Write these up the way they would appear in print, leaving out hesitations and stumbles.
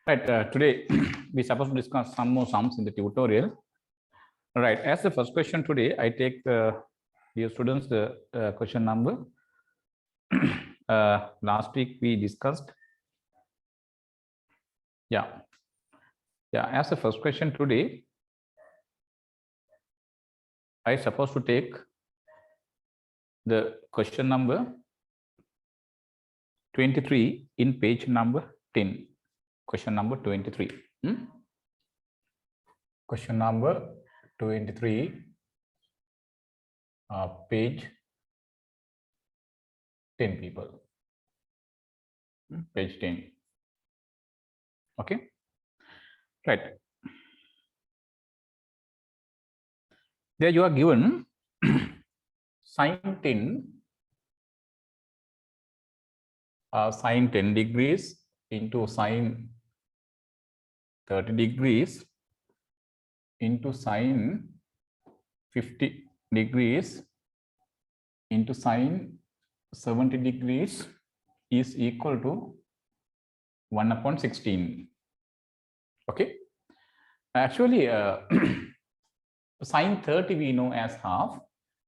Right, today we're supposed to discuss some more sums in the tutorial. Right, as the first question today, I take dear students the question number. Last week we discussed. Yeah, as the first question today, I supposed to take the question number 23 in page number 10. Question number 23. Question number 23, page 10 people. Page 10. Okay. Right. There you are given sine 10 sine 10 degrees into sine 30 degrees into sine 50 degrees into sine 70 degrees is equal to 1/16. Okay. Actually, sine 30 we know as half,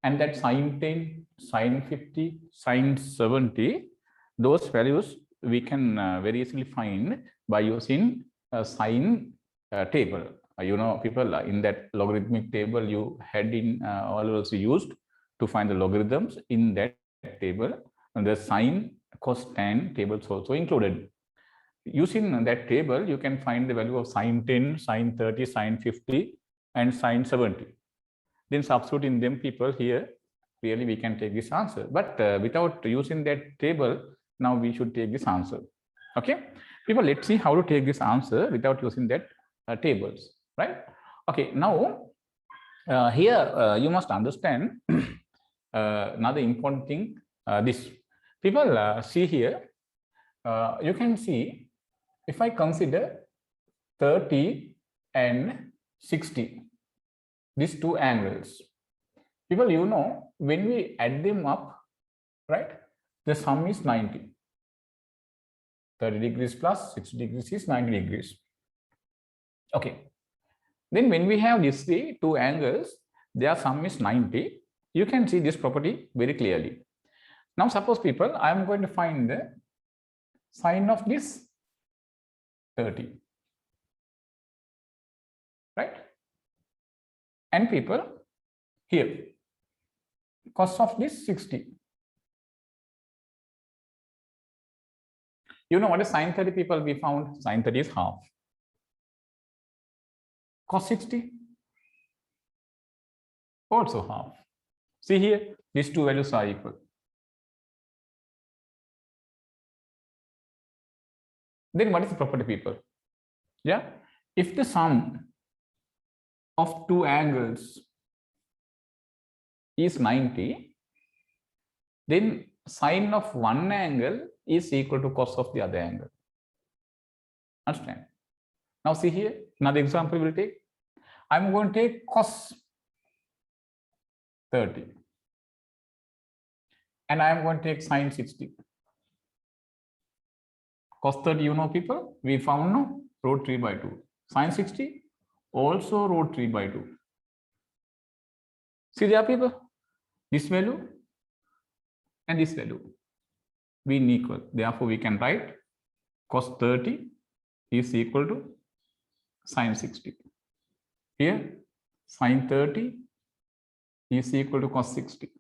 and that sine 10, sine 50, sine 70, those values we can very easily find by using a sine table. People in that logarithmic table you had in always used to find the logarithms. In that table, and the sine, cos, tan tables also included. Using that table, you can find the value of sine 10, sine 30, sine 50, and sine 70. Then substituting them, people here, really we can take this answer. But without using that table, now we should take this answer. Okay, people, let's see how to take this answer without using that tables, right? Okay, now here you must understand another important thing. This people see here, you can see if I consider 30 and 60, these two angles, people, when we add them up, right, the sum is 90. 30 degrees plus 60 degrees is 90 degrees. Okay. Then when we have these two angles, their sum is 90. You can see this property very clearly. Now, suppose people, I am going to find the sine of this 30. Right? And people, here, cos of this 60. You know what is sine 30, people? We found sine 30 is half. Cos 60 also half. See here, these two values are equal. Then what is the property, people? Yeah, if the sum of two angles is 90, then sine of one angle is equal to cos of the other angle. Understand? Now see here, another example we'll take. I'm going to take cos 30 and I'm going to take sine 60. Cos 30, people, we found no root 3/2. Sine 60 also root 3/2. See there, people, this value and this value being equal. Therefore, we can write cos 30 is equal to sine 60. Here, sine 30 is equal to cos 60.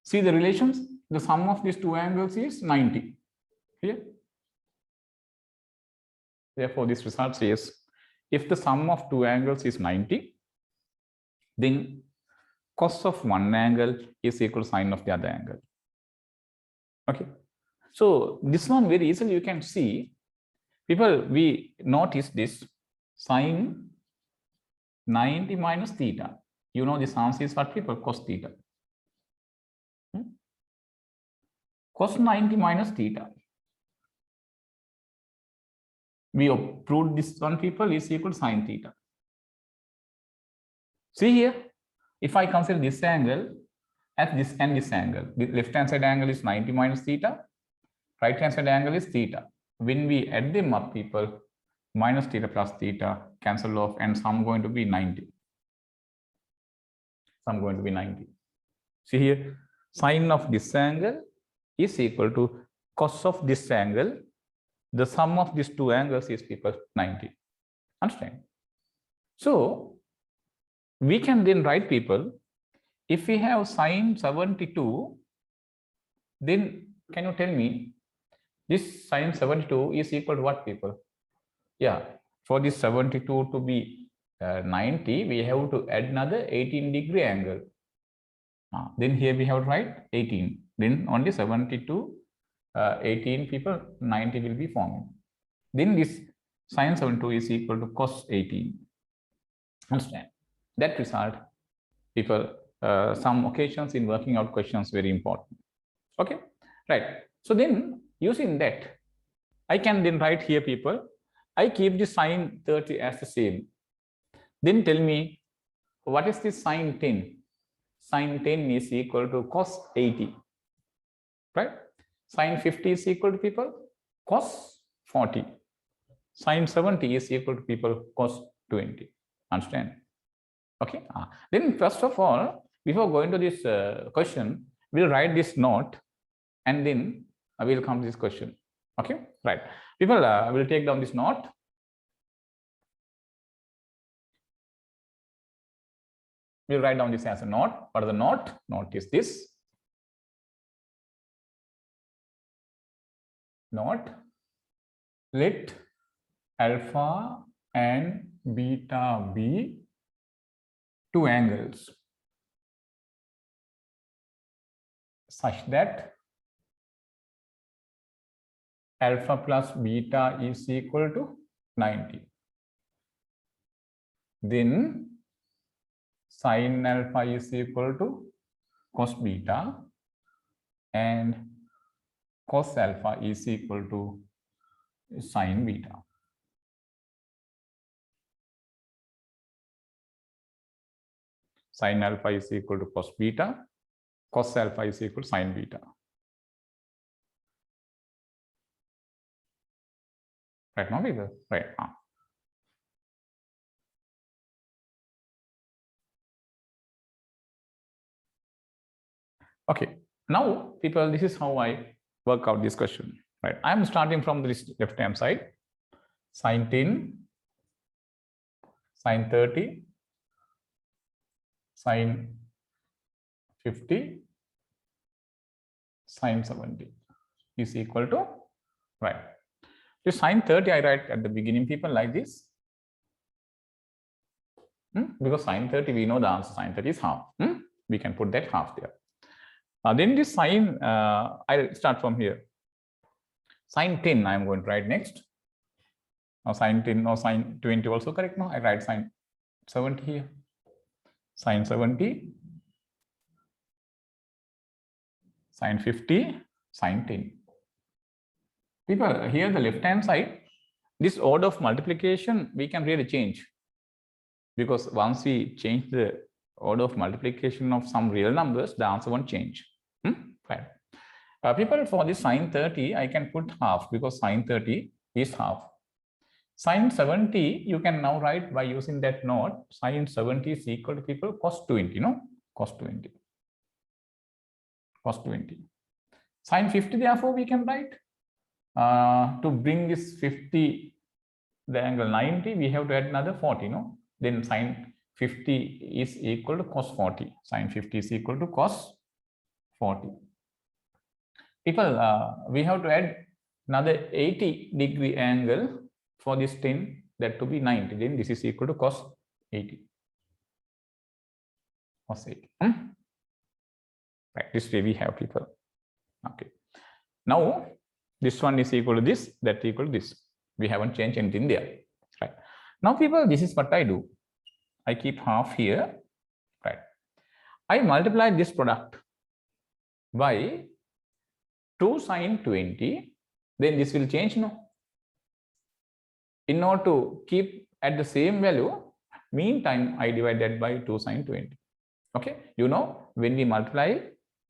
See the relations? The sum of these two angles is 90. Here. Therefore, this result says if the sum of two angles is 90, then cos of one angle is equal to sine of the other angle. Okay. So this one very easily you can see. People, we notice this sine 90 minus theta. This answer is what, people? Cos theta. Cos 90 minus theta. We proved this one, people, is equal to sine theta. See here, if I consider this angle as this and this angle, the left hand side angle is 90 minus theta, right hand side angle is theta. When we add them up, people, minus theta plus theta cancel off, and sum going to be 90. Sum going to be 90. See here, sine of this angle is equal to cos of this angle. The sum of these two angles is, people, 90. Understand? So we can then write, people, if we have sine 72, then can you tell me this sine 72 is equal to what, people? Yeah, for this 72 to be 90, we have to add another 18-degree angle. Then here we have to write 18. Then only 72, 18, people, 90 will be forming. Then this sine 72 is equal to cos 18. Understand? That result, people, some occasions in working out questions very important. Okay, right. So then using that, I can then write here, people, I keep the sine 30 as the same. Then tell me, what is this sine 10? Sine 10 is equal to cos 80, right? Sine 50 is equal to, people, cos 40. Sine 70 is equal to, people, cos 20. Understand? Okay. Then first of all, before going to this question, we'll write this note, and then we'll come to this question. Okay, right. People, will take down this note. We'll write down this as a note. What is the note? Note is this. Note, let alpha and beta be two angles such that alpha plus beta is equal to 90. Then sin alpha is equal to cos beta, and cos alpha is equal to sin beta. Sin alpha is equal to cos beta, cos alpha is equal to sin beta. Right now, people? Right. Okay. Now, people, this is how I work out this question. Right. I am starting from the left hand side. Sin 10, sin 30, sin 50, sin 70 is equal to, right. The sin 30 I write at the beginning, people, like this. Because sin 30, we know the answer, sin 30 is half. We can put that half there. Then this sin, I start from here. Sin 10, I am going to write next. Now sin 10 or sin 20 also correct. Now I write sin 70 here. Sin 70, sin 50, sin 10. People, here the left hand side, this order of multiplication we can really change, because once we change the order of multiplication of some real numbers, the answer won't change. Fine. People, for this sin 30, I can put half, because sin 30 is half. Sin 70, you can now write by using that note. Sin 70 is equal to, people, cos 20, no? Cos 20. Cos 20. Sin 50, therefore, we can write. To bring this 50, the angle 90, we have to add another 40, no? Then sin 50 is equal to cos 40. Sin 50 is equal to cos 40. People, we have to add another 80-degree angle for this 10, that to be 90. Then this is equal to cos 80. Cos 80. Right, this way we have, people. Okay. Now, this one is equal to this, that equal to this. We haven't changed anything there. Right. Now, people, this is what I do. I keep half here. Right. I multiply this product by 2 sin 20. Then this will change, no? In order to keep at the same value, meantime, I divide that by 2 sin 20. Okay. You know, when we multiply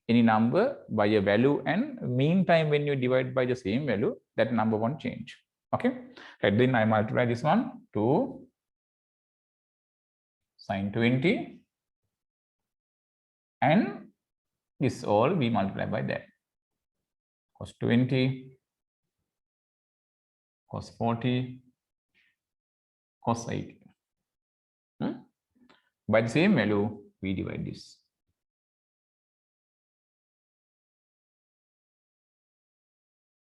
any number by a value, and meantime when you divide by the same value, that number won't change. Okay, right, then I multiply this one to sine 20, and this all we multiply by that, cos 20, cos 40, cos 80. By the same value, we divide this.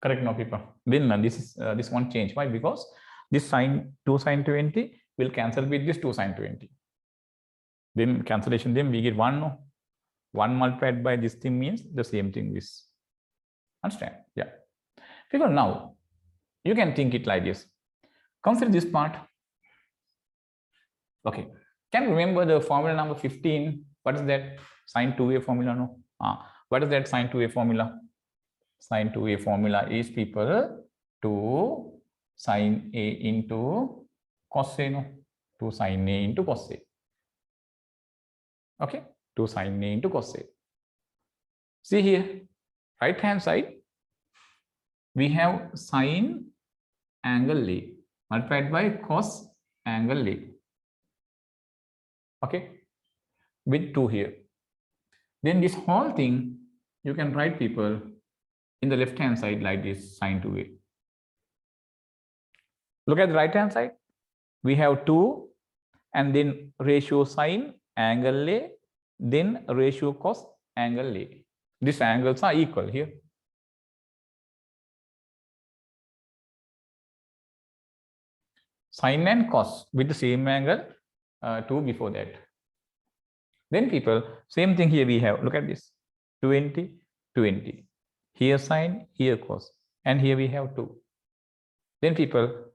Correct, no people? Then this one change. Why? Because this sine 2 sine 20 will cancel with this 2 sine 20. Then cancellation, then we get 1. No? 1 multiplied by this thing means the same thing. This. Understand? Yeah. People, now you can think it like this. Consider this part. Okay. Can you remember the formula number 15? What is that? Sine 2a formula, no? What is that sine 2a formula? Sine 2a formula is, people, 2 sine a into cos a, no? 2 sine a into cos a. Okay? 2 sine a into cos a. See here, right hand side, we have sine angle a multiplied by cos angle a. Okay, with 2 here. Then this whole thing you can write, people, in the left hand side like this, sine 2a. Look at the right hand side. We have 2 and then ratio sine angle a, then ratio cos angle a. These angles are equal here. Sine and cos with the same angle, 2 before that. Then people, same thing here we have. Look at this, 20, 20. Here sine, here cos, and here we have 2. Then people,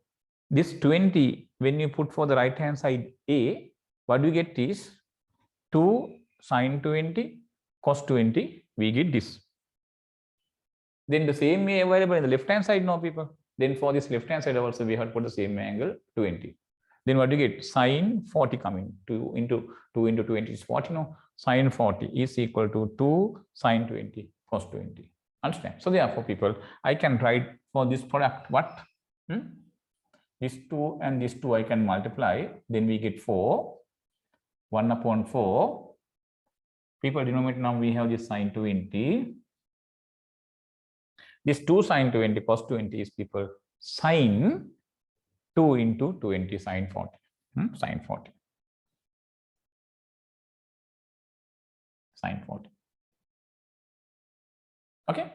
this 20, when you put for the right hand side a, what we get is 2 sine 20 cos 20, we get this. Then the same way available in the left hand side, no people. Then for this left hand side also we have to put the same angle, 20. Then what do you get? Sine 40 coming. 2 into 20 is 40. No, sine 40 is equal to 2 sine 20 cos 20. Understand? So therefore, people, I can write for this product what? This 2 and this 2 I can multiply. Then we get 4. 1 upon 4. People, denominator now we have this sine 20. This 2 sine 20 cos 20 is, people, sine 2 into 20 sine 40. Sine 40. Sine 40. Okay.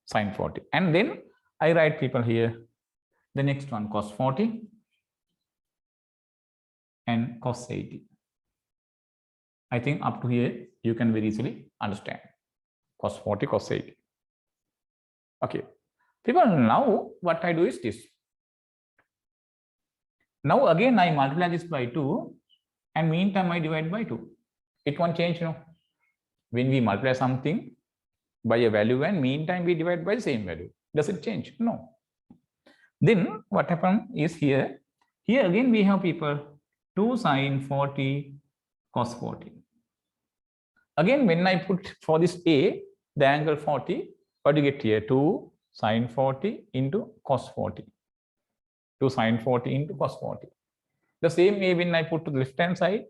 Sine 40. And then I write, people, here the next one, cos 40 and cos 80. I think up to here you can very easily understand. Cos 40, cos 80. Okay. People, now what I do is this. Now again I multiply this by 2 and meantime I divide by 2. It won't change, no? When we multiply something by a value and meantime we divide by the same value, does it change? No. Then what happens is here again we have, people, 2 sine 40 cos 40. Again when I put for this a, the angle 40, what do you get here? 2 sine 40 into cos 40. 2 sine 40 into cos 40. The same way when I put to the left hand side,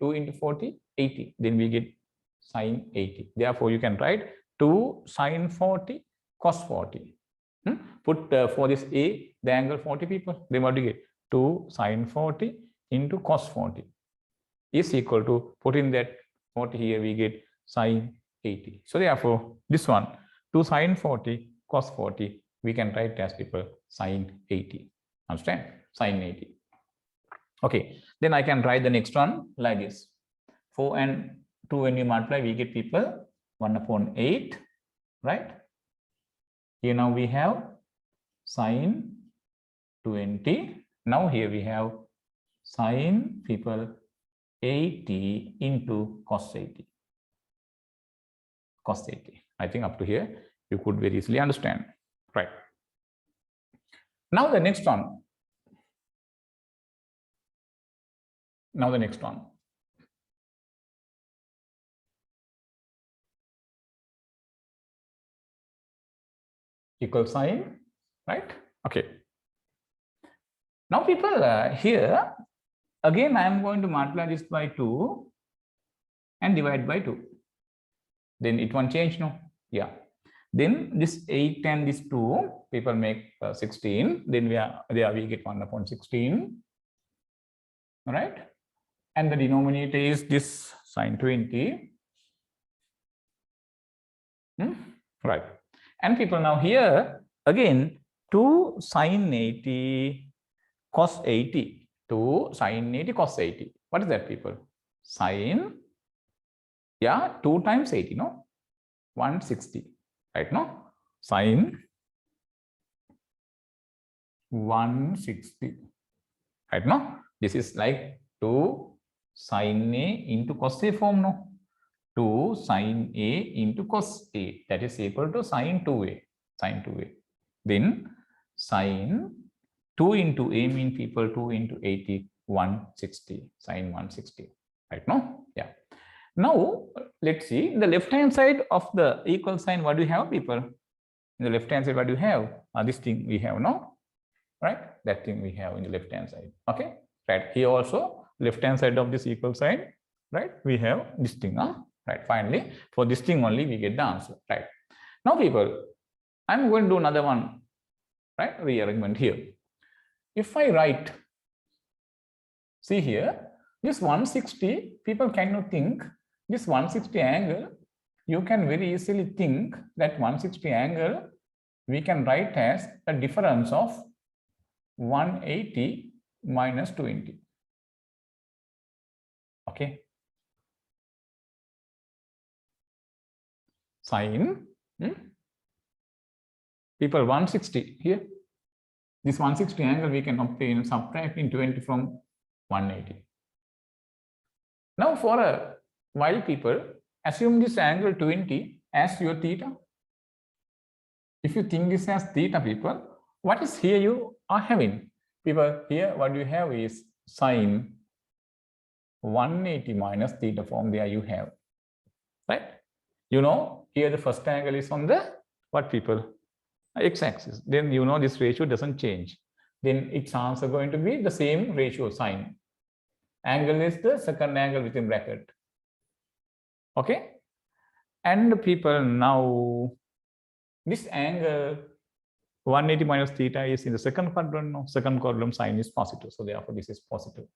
2 into 40, 80. Then we get sine 80. Therefore, you can write 2 sine 40 cos 40. Put for this a, the angle 40, people. Then what do you get? 2 sine 40 into cos 40 is equal to, put in that 40 here, we get sine 80. So therefore, this one, 2 sine 40 cos 40, we can write as, people, sine 80. Understand? Sine 80. Okay. Then I can write the next one like this. 4 and 2 when you multiply, we get, people, 1 upon 8. Right? Here now we have sine 20. Now here we have sine, people, 80 into cos 80. Cos 80. I think up to here you could very easily understand. Right. Now the next one. equal sign, right? Okay. Now people here, again, I am going to multiply this by 2 and divide by 2. Then it won't change, no? Yeah. Then this 8 and this 2, people make 16. Then we get 1 upon 16. All right. And the denominator is this sine 20. Right. And people now here, again, 2 sine 80 cos 80. 2 sine 80 cos 80. What is that, people? Sine, yeah, 2 times 80, no? 160, right, no? Sine 160, right, no? This is like 2 sine A into cos A form, no? 2 sine A into cos A, that is equal to sine 2A, sine 2A. Then sine 2 into A means people 2 into 80, 160, sine 160, right, no? Yeah. Now, let's see the left-hand side of the equal sign. What do you have, people? In the left-hand side, what do you have? This thing we have, no? Right? That thing we have in the left-hand side. Okay? Right. Here also, left-hand side of this equal sign, right? We have this thing, huh? Right. Finally, for this thing only, we get the answer, right? Now, people, I'm going to do another one, right? Rearrangement here. If I write, see here, this 160, people cannot think this 160 angle, you can very easily think that 160 angle, we can write as a difference of 180 minus 20. Okay. Sine, people 160 here. This 160 angle we can obtain subtracting 20 from 180. Now for a while, people assume this angle 20 as your theta. If you think this as theta, people, what is here you are having? People, here what you have is sine 180 minus theta form. There you have, right? You know, here the first angle is on the what, people? X-axis. Then you know this ratio doesn't change. Then its answer going to be the same ratio, sine. Angle is the second angle within bracket. Okay. And people, now this angle 180 minus theta is in the second quadrant. No, second quadrant sine is positive. So therefore this is positive.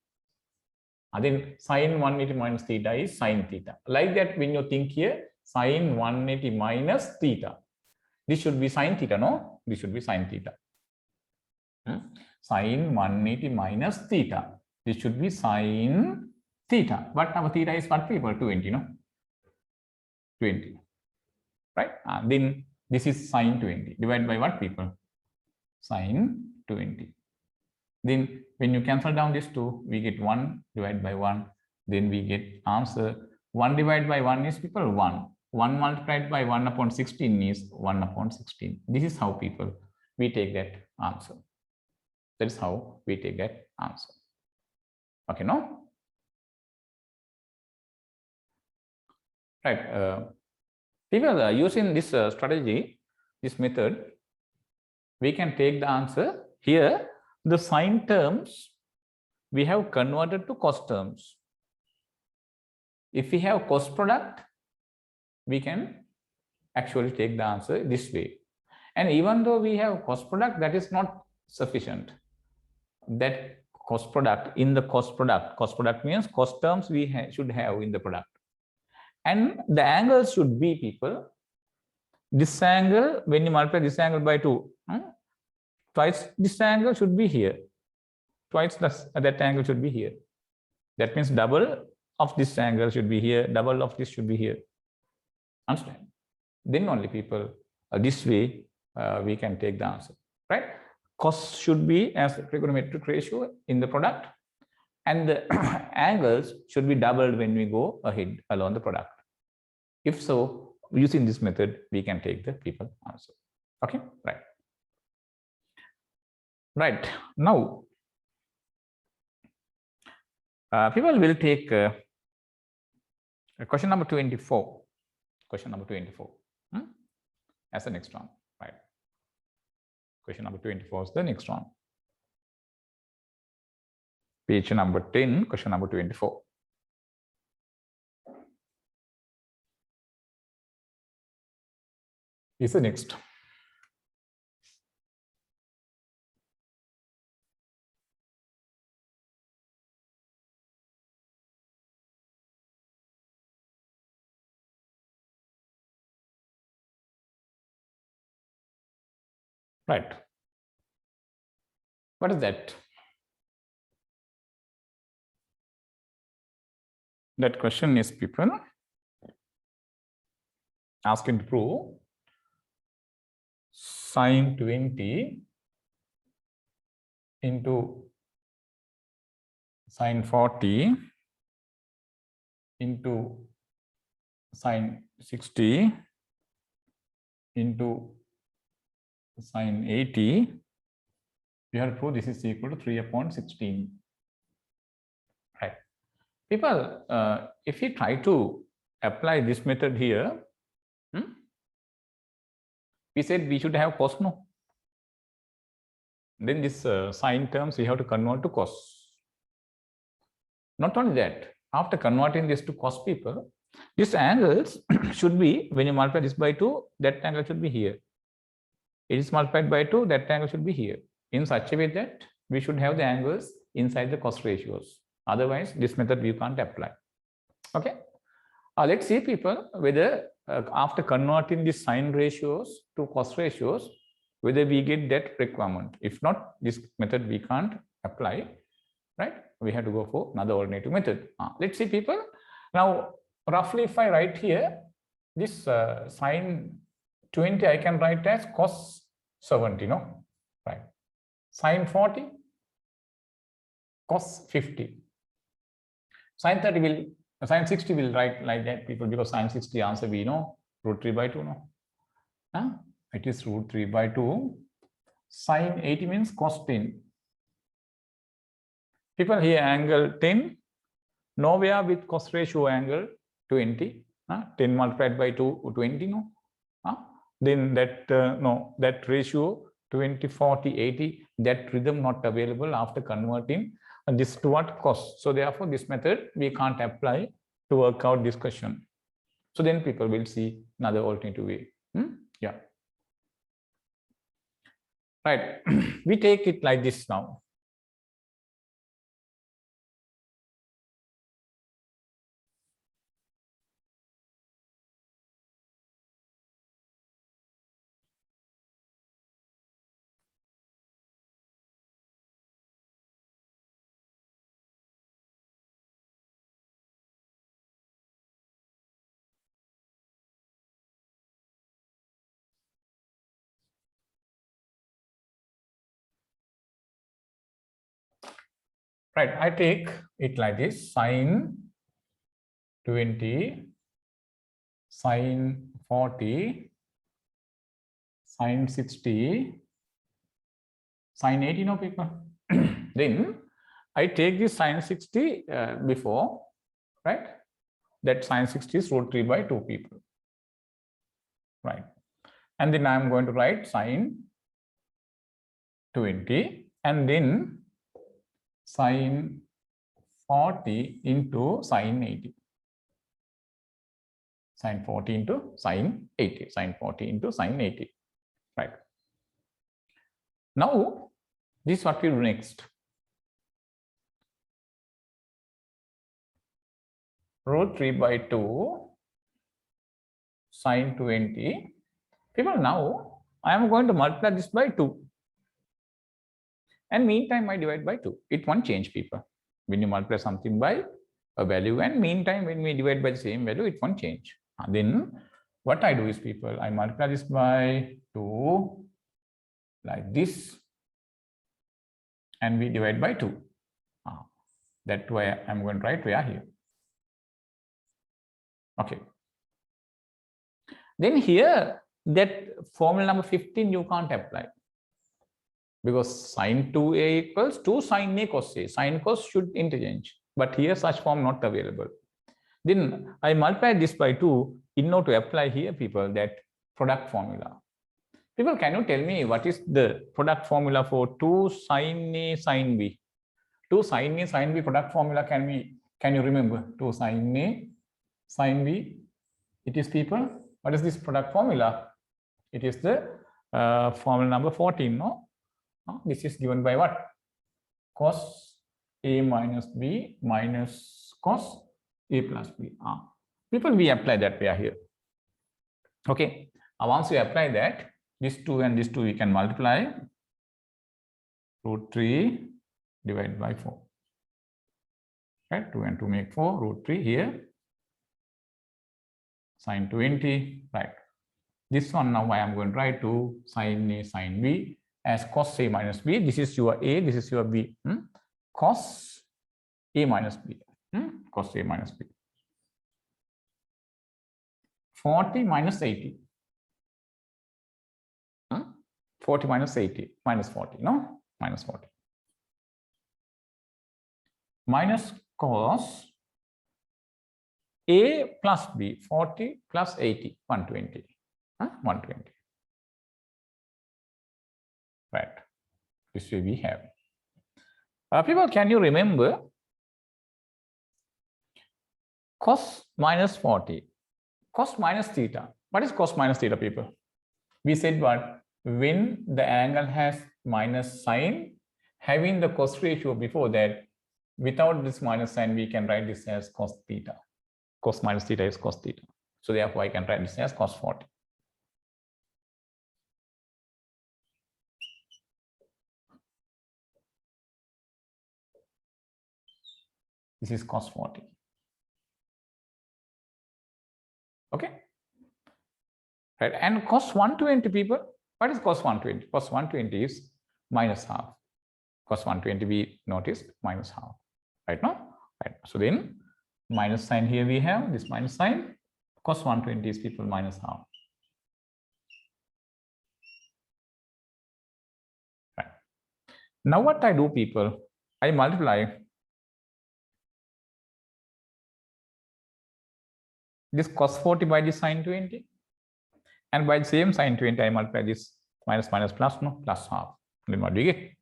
And then sine 180 minus theta is sine theta. Like that, when you think here, sine 180 minus theta. This should be sine theta, no? This should be sine theta. Sine 180 minus theta. This should be sine theta. But our theta is what, people? 20, no? 20. Right? Then this is sine 20. Divided by what, people? Sine 20. Then when you cancel down this 2, we get 1 divided by 1. Then we get answer. 1 divided by 1 is, people, 1. 1 multiplied by 1 upon 16 is 1 upon 16. This is how, people, we take that answer. That is how we take that answer. Okay, no? Right. People, using this strategy, this method, we can take the answer. Here, the sine terms, we have converted to cos terms. If we have cos product, we can actually take the answer this way. And even though we have cos product, that is not sufficient. That cos product, in the cos product means cos terms we should have in the product. And the angles should be, people, this angle, when you multiply this angle by 2, twice this angle should be here. Twice that angle should be here. That means double of this angle should be here, double of this should be here. Understand? Then only, people, this way we can take the answer, right? Cos should be as a trigonometric ratio in the product, and the angles should be doubled when we go ahead along the product. If so, using this method, we can take the people answer. Okay, right. Right. Now, people will take question number 24. Question number 24 as the next one, right? Question number 24 is the next one. Page number 10, question number 24. Is the next. Right. What is that? That question is people asking to prove sine 20 into sine 40 into sine 60 into sine 80. We have to prove this is equal to 3 upon 16. Right. People, if you try to apply this method here, we said we should have cos, no? Then this sine terms we have to convert to cos. Not only that, after converting this to cos, people, these angles should be, when you multiply this by 2, that angle should be here. It is multiplied by 2, that angle should be here. In such a way that we should have the angles inside the cos ratios. Otherwise, this method we can't apply. Okay. Let's see, people, whether after converting the sine ratios to cos ratios, whether we get that requirement. If not, this method we can't apply, right? We have to go for another alternative method. Let's see, people. Now, roughly, if I write here, this sine 20, I can write as cos 70, no? Right. Sine 40, cos 50. Sine 30 will, sine 60 will write like that, people, because sine 60 answer we know, root 3 by 2, no? It is root 3 by 2. Sine 80 means cos 10. People, here angle 10, nowhere with cos ratio angle 20. 10 multiplied by 2, 20, no? Then that, no, that ratio 20, 40, 80, that rhythm not available after converting this to what? Cos. So therefore, this method we can't apply to work out this question. So then people will see another alternative way. Yeah. Right. We take it like this now. Right, I take it like this, sine 20, sine 40, sine 60, sine 80, no, people. Then I take this sine 60 before, right? That sine 60 is root 3 by 2, people. Right. And then I'm going to write sine 20 and then sine 40 into sine 80. Sine 40 into sine 80. Sine 40 into sine 80. Right. Now, this is what we do next. Root 3 by 2 sine 20. People, now I am going to multiply this by 2. And meantime, I divide by 2. It won't change, people. When you multiply something by a value, and meantime, when we divide by the same value, it won't change. Then what I do is, people, I multiply this by 2 like this, and we divide by 2. That's why I'm going to write where here. Okay. Then here, that formula number 15 you can't apply. Because sine 2a equals 2 sine a cos a. Sine cos should interchange. But here such form not available. Then I multiply this by 2 in order to apply here, people, that product formula. People, can you tell me what is the product formula for 2 sin A sin B? 2 sin A sin B product formula, can you remember? 2 sin A sin B. It is, people, what is this product formula? It is the formula number 14, no? This is given by what? Cos A minus B minus cos A plus B. People, we apply that way here. Okay. Once we apply that, this 2 and this 2 we can multiply. Root 3 divided by 4. Right? 2 and 2 make 4. Root 3 here. Sin 20. Right. This one now I am going to write to sin A sin B as cos A minus B. This is your A, this is your B. Cos A minus B. Cos A minus B. 40 minus 80. 40 minus 80. Minus 40, no? Minus 40. Minus cos A plus B. 40 plus 80. 120. 120. Right. This way we have. People, can you remember cos minus 40? Cos minus theta. What is cos minus theta, people? We said what? When the angle has minus sign, having the cos ratio before that, without this minus sign, we can write this as cos theta. Cos minus theta is cos theta. So therefore, I can write this as cos 40. This is cos 40. Okay. Right. And cos 120, people. What is cos 120? Cos 120 is minus half. Cos 120 we noticed minus half. Right now? Right. So then minus sign here we have this minus sign. Cos 120 is, people, minus half. Right. Now what I do, people, I multiply this cos 40 by this sin 20, and by the same sin 20 I multiply this minus minus plus, no, plus half. Then what do you get?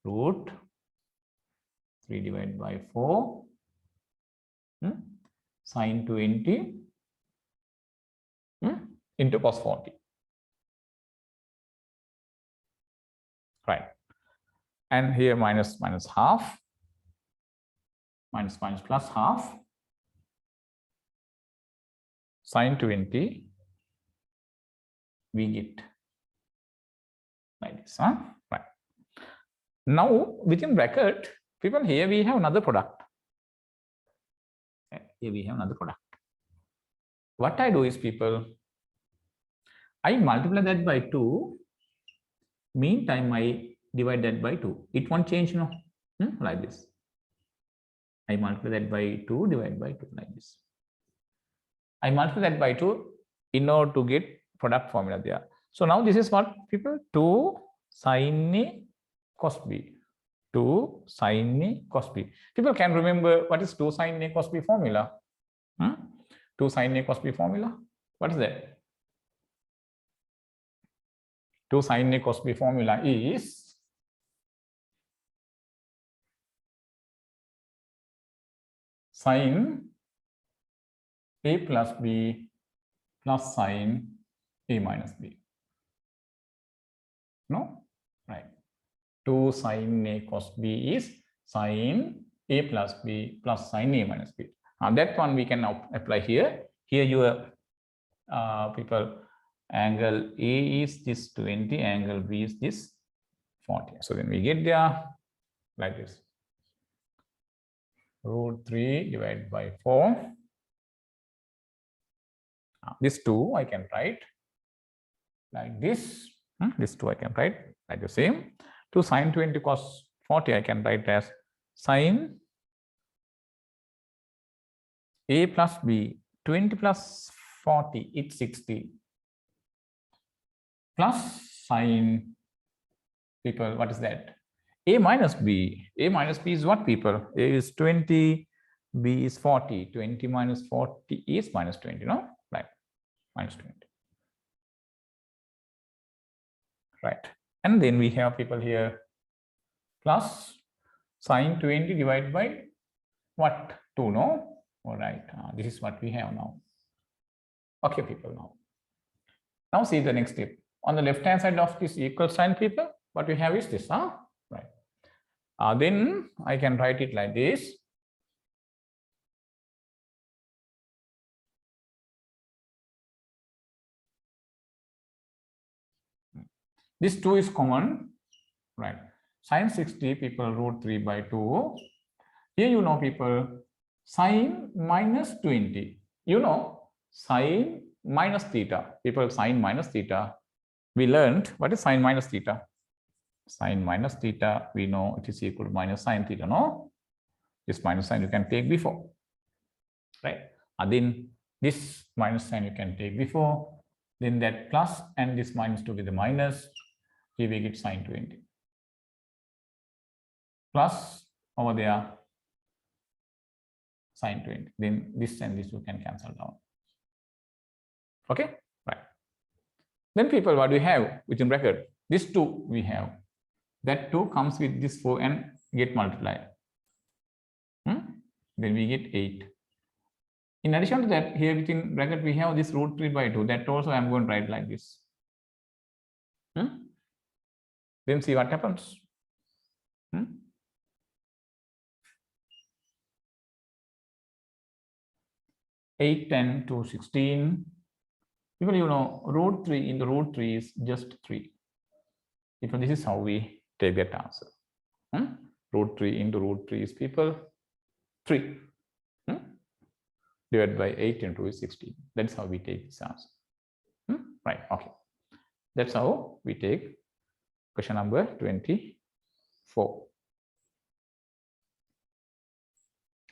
Root 3 divided by 4 sin 20 into cos 40. Right. And here minus minus half, minus minus plus half, sin 20, we get like this. Right. Now within bracket, people, here we have another product. Here we have another product. What I do is, people, I multiply that by 2. Meantime, I divide that by 2. It won't change, no? Like this. I multiply that by 2, divide by 2, like this. I multiply that by 2 in order to get product formula there. So now this is what, people? 2 sin A cos B. 2 sin A cos B. People can remember what is 2 sin A cos B formula? 2 sin A cos B formula? What is that? 2 sin A cos B formula is sin A plus B plus sin A minus B. No? Right. 2 sin A cos B is sin A plus B plus sin A minus B. That one we can now apply here. Here your people, angle A is this 20, angle B is this 40. So then we get there like this. Root 3 divided by 4. This 2 I can write like this. This 2 I can write like the same. 2 sin 20 cos 40 I can write as sin A plus B. 20 plus 40, it's 60. Plus sin, people, what is that? A minus B. A minus B is what, people? A is 20, B is 40. 20 minus 40 is minus 20, no? Right, minus 20. right? And then we have people here plus sine 20 divided by what? 2, no? All right, this is what we have now. Okay, people, now see the next step. On the left hand side of this equal sign, people, what we have is this, right? Then I can write it like this. This 2 is common, right? Sine 60, people, root 3 by 2. Here, you know, people, sine minus 20. You know, sine minus theta. People, sine minus theta. We learned what is sine minus theta. Sine minus theta, we know it is equal to minus sine theta, no? This minus sign you can take before, right? And then this minus sign you can take before, then that plus and this minus together minus, here we get sine 20. Plus over there, sine 20. Then this and this you can cancel down. Okay, right. Then people, what do we have within bracket? This 2 we have. That 2 comes with this 4 and get multiplied. Then we get 8. In addition to that, here within bracket we have this root 3 by 2. That also I am going to write like this. Then see what happens. 8, 10 to 16. People, you know, root 3 in the root 3 is just 3. People, this is how we take that answer. Root 3 into root 3 is, people, 3. Divided by 8 into is 16. That's how we take this answer. Right, okay. That's how we take question number 24.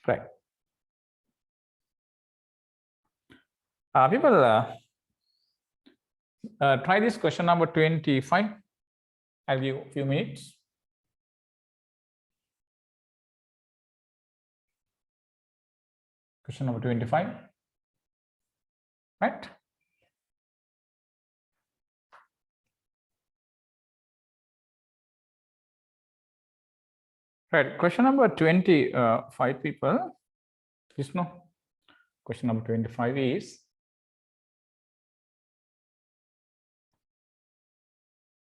Right. People, try this question number 25. I'll give a few minutes. Question number 25. Right. Right. Question number 25, people. Please know. Question number 25 is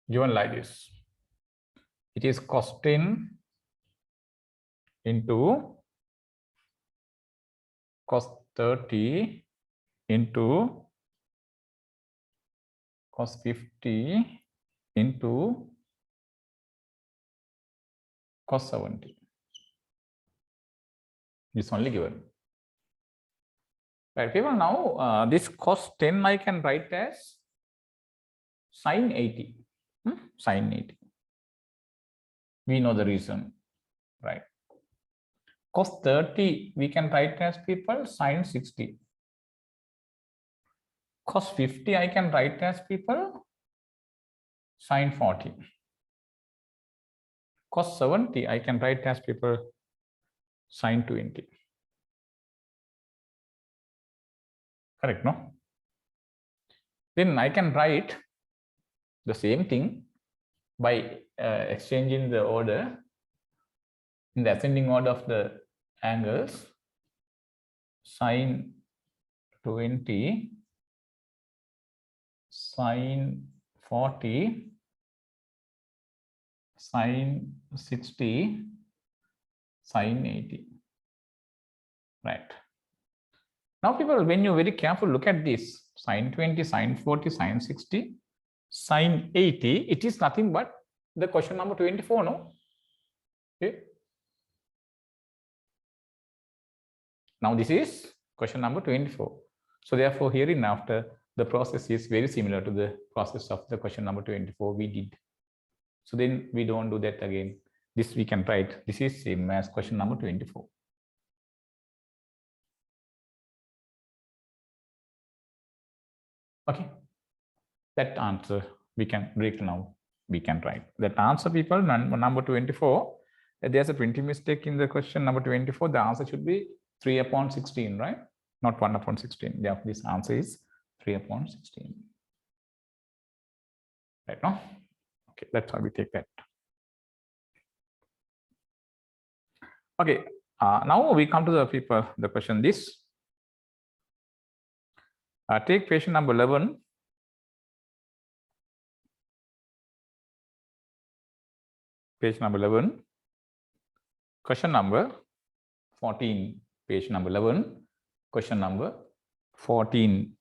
given like this. It is cos 10 into cos 30 into cos 50 into cos 70. It's only given. Right, people, now this cos 10 I can write as sine 80. Sine 80. We know the reason, right? Cos 30 we can write as, people, sine 60. Cos 50 I can write as, people, sine 40. Cos 70 I can write as, people, sine 20. Correct, no? Then I can write the same thing by exchanging the order in the ascending order of the angles. Sine 20, sine 40, sine 60, sine 80. Right. Now, people, when you very careful look at this, sine 20, sine 40, sine 60, sine 80, it is nothing but the question number 24, no? Okay. Now, this is question number 24. So, therefore, hereinafter, the process is very similar to the process of the question number 24 we did. So, then we don't do that again. This we can write. This is same as question number 24. Okay. That answer we can break now. We can write that answer, people, number 24. There's a printing mistake in the question number 24. The answer should be 3 upon 16, right? Not 1 upon 16. Therefore, this answer is 3 upon 16. Right now. Okay, that's how we take that. Okay, now we come to the question this. Take question number 11. Page number 11. Question number 14. Page number 11. Question number 14.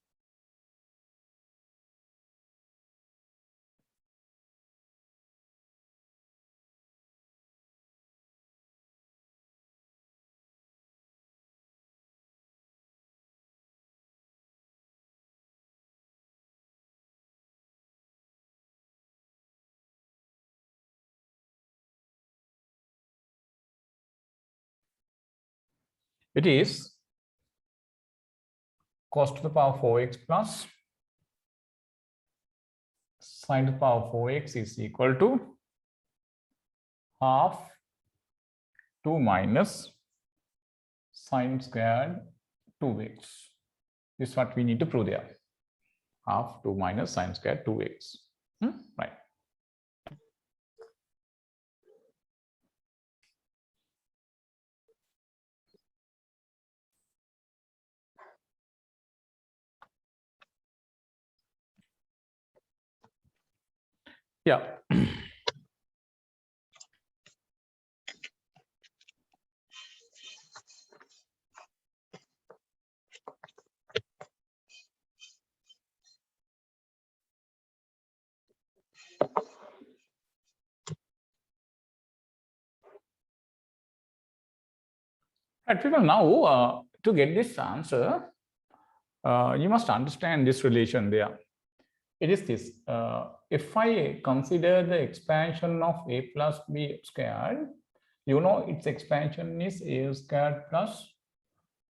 It is cos to the power 4x plus sin to the power 4x is equal to half 2 minus sin squared 2x. This is what we need to prove there. Half 2 minus sin squared 2x. Right. Yeah. Right, people, now to get this answer, you must understand this relation there. It is this. If I consider the expansion of a plus b squared, you know its expansion is a squared plus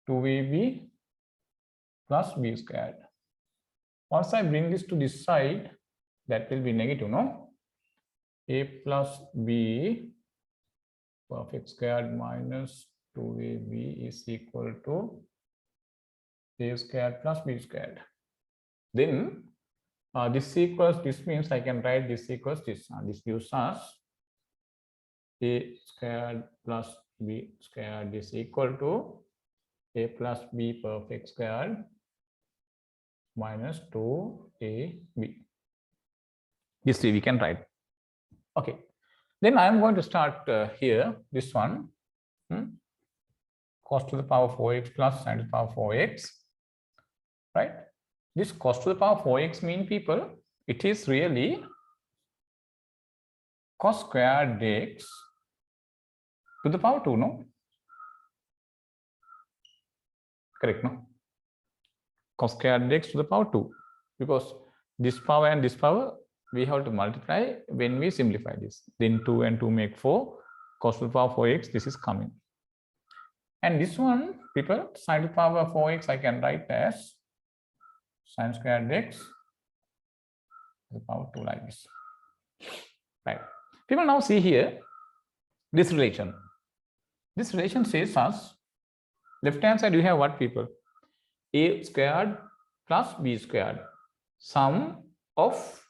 2ab plus b squared. Once I bring this to this side, that will be negative, no? A plus b perfect squared minus 2ab is equal to a squared plus b squared. Then this equals, this means I can write this equals this. This gives us a squared plus b squared is equal to a plus b perfect squared minus 2ab. This we can write. Okay. Then I am going to start here, this one. Cos to the power 4x plus sin to the power 4x. Right? This cos to the power 4x mean, people, it is really cos squared x to the power 2, no? Correct, no? Cos squared x to the power 2, because this power and this power we have to multiply when we simplify this. Then 2 and 2 make 4. Cos to the power 4x, this is coming. And this one, people, sin to the power 4x I can write as sin squared x to the power 2 like this. Right. People, now see here this relation. This relation says us left hand side you have what, people? A squared plus b squared. Sum of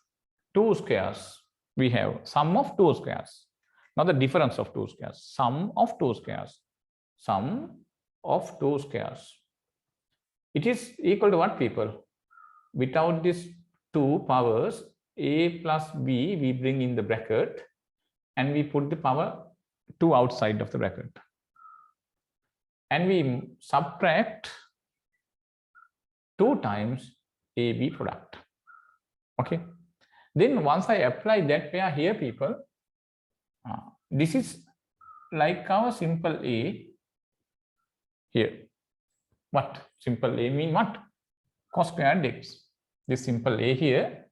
two squares. We have sum of two squares. Not the difference of two squares. Sum of two squares. Sum of two squares. It is equal to what, people? Without these two powers, a plus b, we bring in the bracket and we put the power 2 outside of the bracket. And we subtract 2 times AB product. Okay. Then once I apply that pair here, people, this is like our simple A here. What? Simple A mean what? Cos squared x. This simple A here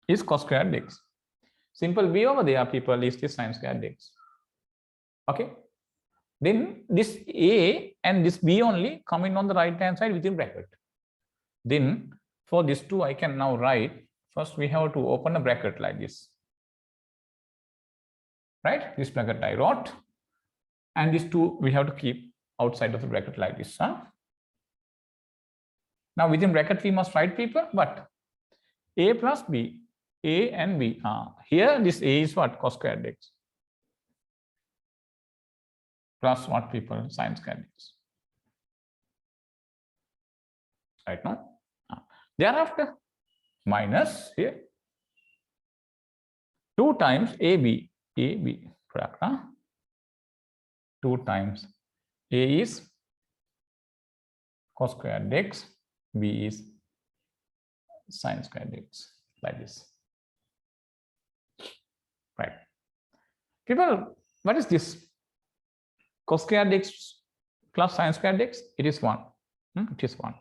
is cos squared x. Simple B over there, people, is this sin squared x. Okay. Then this A and this B only come in on the right hand side within bracket. Then for this two I can now write, first we have to open a bracket like this. Right? This bracket I wrote. And these two we have to keep outside of the bracket like this. Now within bracket we must write, people, but A plus B, A and B. Here this A is what? Cos squared x. Plus what people? Sin squared x. Right now? Thereafter, minus here. 2 times AB, product. 2 times A is cos squared x, B is sin squared x, like this. Right. People, what is this? Cos squared x plus sin squared x, it is 1. It is 1.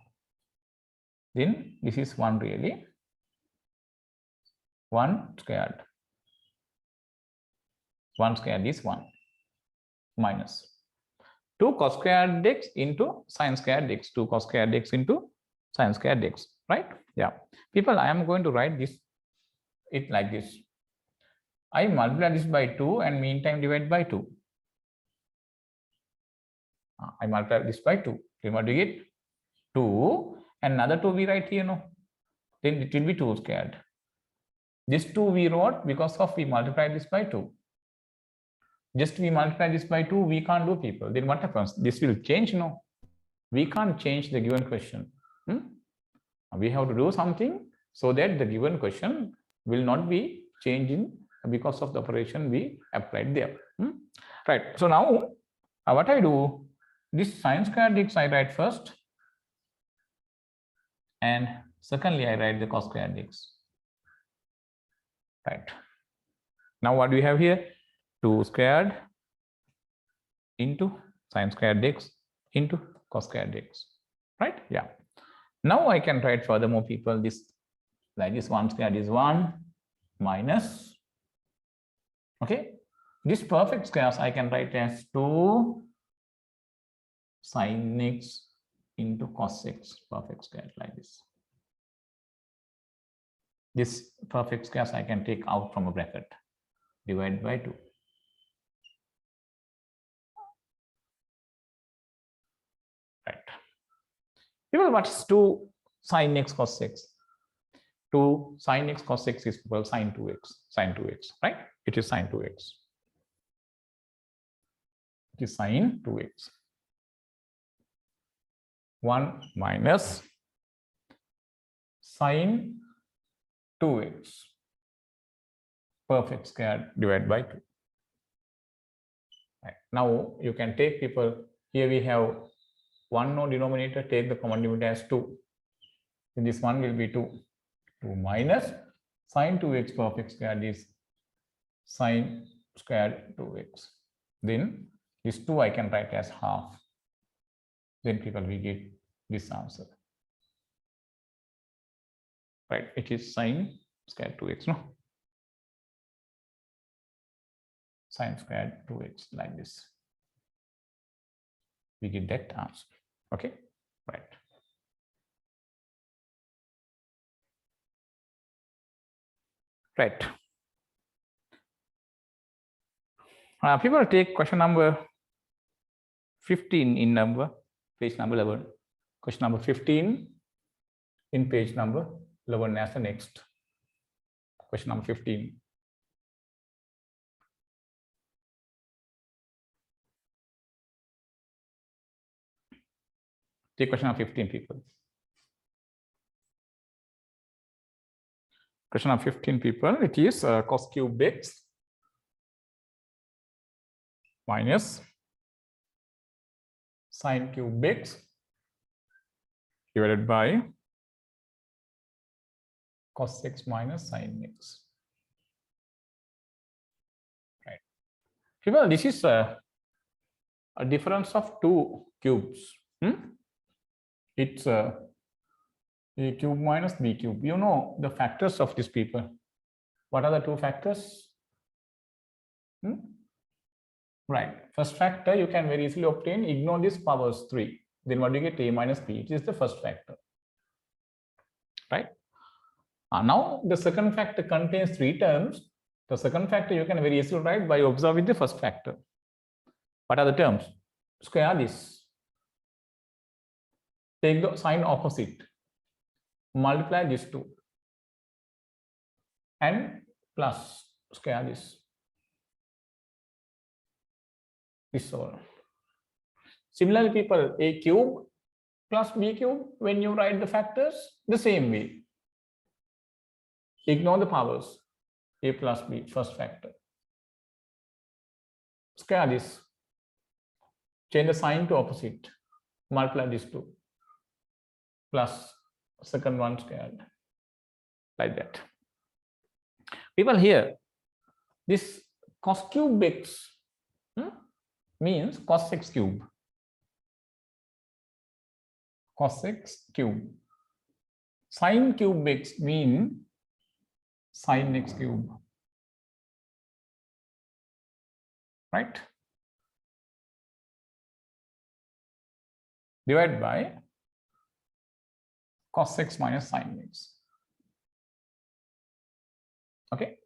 Then this is 1 really. 1 squared. 1 squared is 1 minus 2 cos squared x into sin squared x. 2 cos squared x into sin squared x. Right? Yeah. People, I am going to write this it like this. I multiply this by 2 and meantime divide by 2. I multiply this by 2. Then what do you get? 2 and another 2 we write here, no? Then it will be 2 squared. This 2 we wrote because of we multiply this by 2. Just we multiply this by 2, we can't do, people. Then what happens? This will change, no? We can't change the given question. We have to do something so that the given question will not be changing because of the operation we applied there. Right. So now what I do, this sin squared x I write first, and secondly I write the cos squared x. Right. Now what do we have here? 2 squared into sin squared x into cos squared x. Right? Yeah. Now I can write furthermore, people, this like this. 1 squared is 1 minus, okay, this perfect squares I can write as 2 sin x into cos x, perfect square, like this. This perfect squares I can take out from a bracket, divide by 2. Right. People, what is 2 sin x cos x? 2 sin x cos x is equal sin 2x, right? It is sin 2x. It is sin 2x. 1 minus sin 2x, perfect square, divided by 2. Right. Now you can take, people, here we have 1 no denominator, take the common limit as 2. Then this 1 will be 2. 2 minus sin 2x perfect square is sin square 2x. Then this 2 I can write as half. Then people, we get this answer. Right, it is sin square 2x, no? Sin square 2x, like this. We get that answer. Okay, right. Right. People, take question number 15 in page number 11. Question number 15 in page number 11 as the next. Question number 15. Take question number 15, people. Question number 15, people. It is cos cube x minus sin cube x divided by cos x minus sin x. Right. People, this is a difference of 2 cubes. It's a cube minus b cube. You know the factors of these, people. What are the 2 factors? Right. First factor you can very easily obtain. Ignore this powers 3. Then what do you get? A minus b. It is the first factor. Right. Now the second factor contains 3 terms. The second factor you can very easily write by observing the first factor. What are the terms? Square this. Take the sign opposite. Multiply these 2. and plus square this all. Similarly, people, a cube plus b cube, when you write the factors the same way, ignore the powers, a plus b, first factor, square this, change the sign to opposite, multiply these two, plus second one squared, like that. People, here, this cos cube x means cos x cube. Cos x cube. Sin cube x mean sin x cube. Right? Divided by cos x minus sin x. Okay.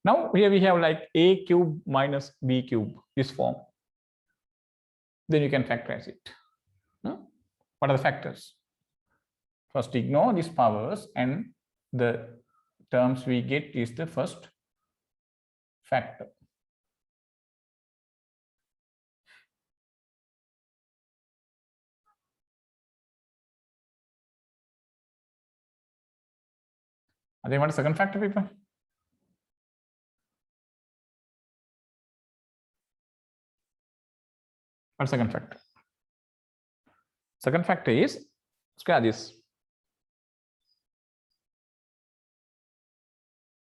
Now here we have like a cube minus b cube, this form. Then you can factorize it. What are the factors? First, ignore these powers, and the terms we get is the first factor. I think what is the second factor, people? What's the second factor? Second factor is square this.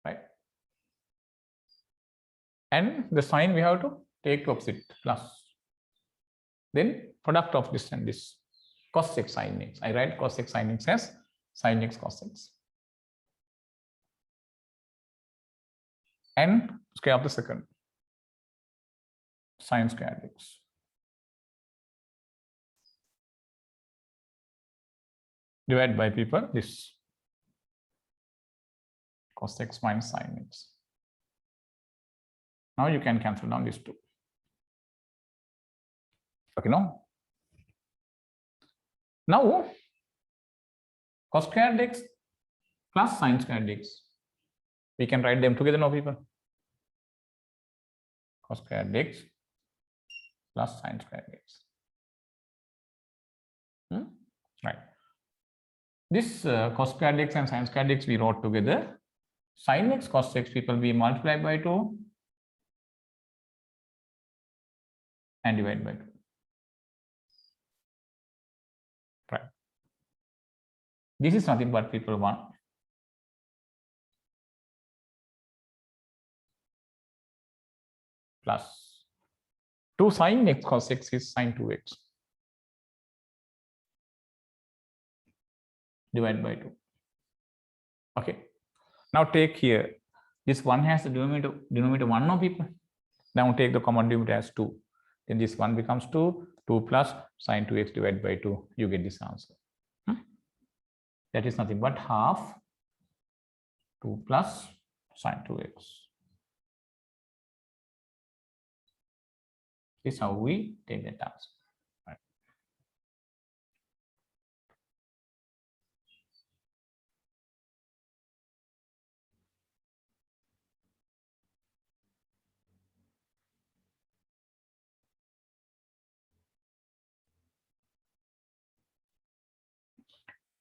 Right? And the sign we have to take to opposite, plus. Then product of this and this, cos x sin x. I write cos x sin x as sin x cos x. And square of the second, sin squared x. Divide by people this, cos x minus sin x. Now you can cancel down these two. Okay, no? Now, cos squared x plus sin squared x. We can write them together now, people. Cos squared x plus sin squared x. Right. This cos squared x and sin squared x we wrote together. Sin x cos x, people, we multiply by 2 and divide by 2. Right. This is nothing but, people, 1 plus 2 sin x cos x is sin 2x. Divide by 2. Okay. Now take here. This 1 has the denominator 1, no, people? Now take the common denominator as 2. Then this 1 becomes 2. 2 plus sin 2x divided by 2. You get this answer. That is nothing but half 2 plus sin 2x. This is how we take that answer. Right.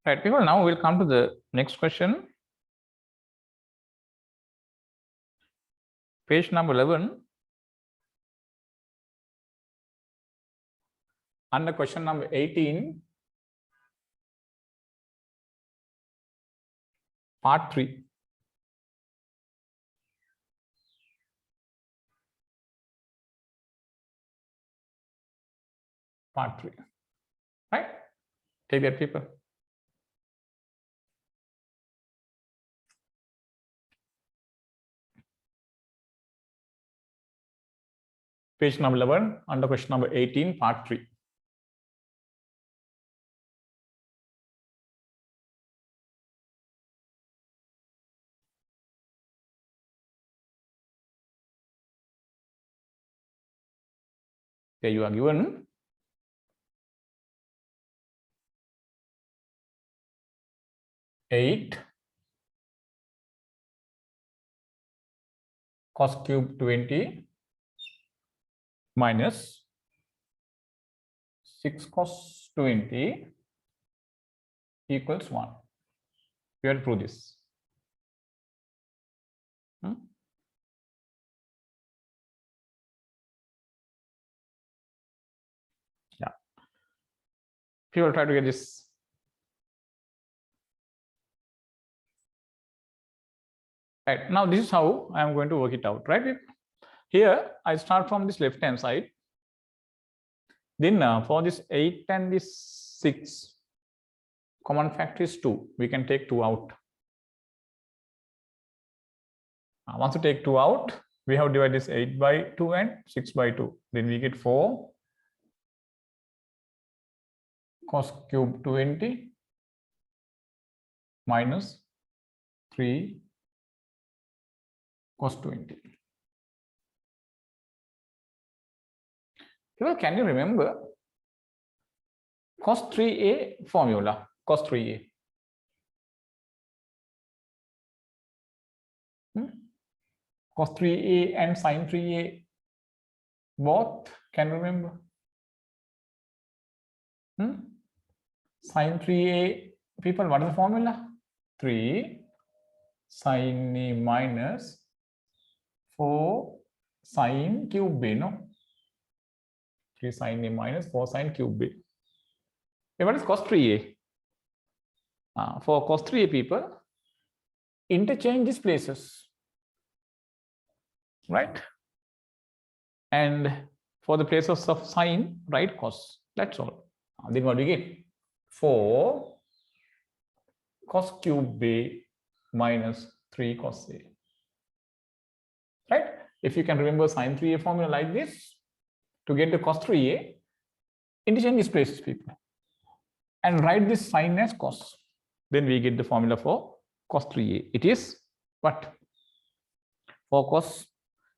Right, people, now we'll come to the next question. Page number 11. Under question number 18, part 3. Part 3. Right? Take that, people. Page number 11, under question number 18, part 3. There you are given eight cos cube 20 minus 6 cos 20 equals 1. We have to prove this. Yeah. People try to get this. Right. Now, this is how I am going to work it out, right? Here, I start from this left-hand side. Then for this 8 and this 6, common factor is 2. We can take 2 out. Once you take 2 out, we have divided this 8 by 2 and 6 by 2. Then we get 4 cos cube 20 minus 3 cos 20. People, can you remember cos 3a formula? Cos 3a. Cos 3a and sin 3a both can remember. Sin 3a, people, what is the formula? 3 sin a minus 4 sin cube b, no? 3 sin a minus 4 sin cube b. What is cos 3a? For cos 3a, people, interchange these places, right? And for the places of sine, write cos. That's all. Then what do we get? 4 cos cube b minus 3 cos a. Right? If you can remember sin 3a formula like this, to get the cos 3a, interchange these places, people, and write this sine as cos. Then we get the formula for cos 3a. It is what? 4 cos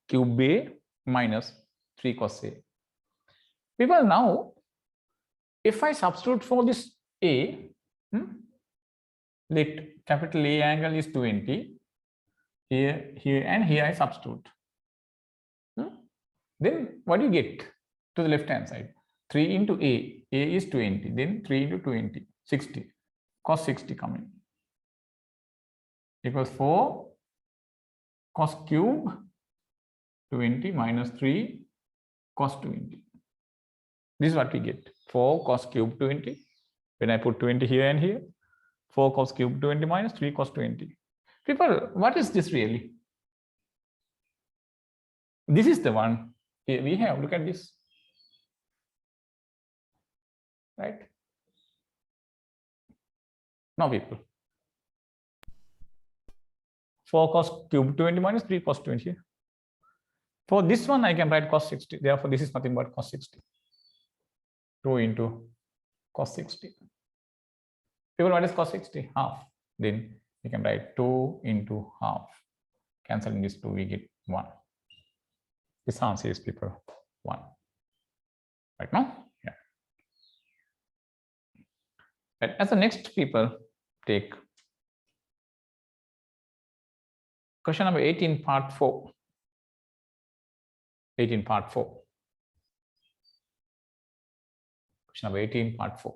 cube a minus 3 cos a. People, now, if I substitute for this a, let capital A angle is 20. Here, and here I substitute. Then what do you get to the left hand side? 3 into a is 20. Then 3 into 20, 60. Cos 60 coming. Equals 4 cos cube 20 minus 3 cos 20. This is what we get. 4 cos cube 20. When I put 20 here and here, 4 cos cube 20 minus 3 cos 20. People, what is this really? This is the one here we have. Look at this. Right? Now, people, 4 cos cube 20 minus 3 cos 20. For this one, I can write cos 60. Therefore, this is nothing but cos 60. 2 into cos 60. People, what is cos 60? Half. Then we can write 2 into half. Cancelling this 2, we get 1. This answer is, people, 1. Right now? Yeah. And as the next, people, take question number 18, part 4. 18, part 4. Question number 18, part 4.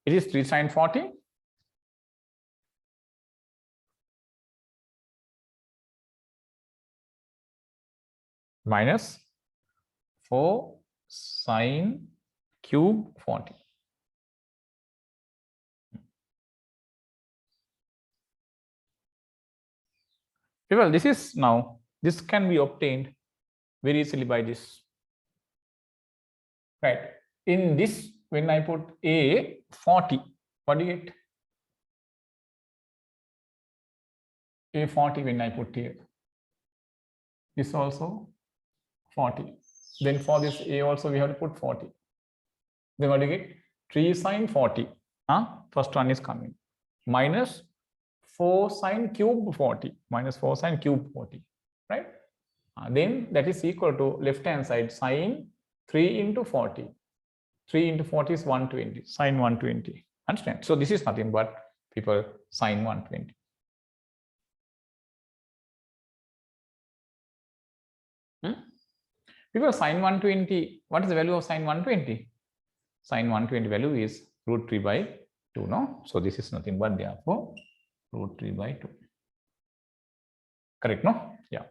It is 3 sin 40 minus 4 sin cube 40. Well, this is now, this can be obtained very easily by this. Right. In this, when I put a 40, what do you get? A 40 when I put here. This also 40. Then for this a also we have to put 40. Then what do you get? 3 sin 40. First one is coming. Minus 4 sin cube 40. Minus 4 sin cube 40. Right? Then that is equal to left hand side sin 3 into 40. 3 into 40 is 120. Sin 120. Understand? So this is nothing but, people, sin 120. Because sine 120, what is the value of sine 120? Sine 120 value is root 3 by 2, no? So this is nothing but therefore root 3 by 2. Correct, no? Yeah.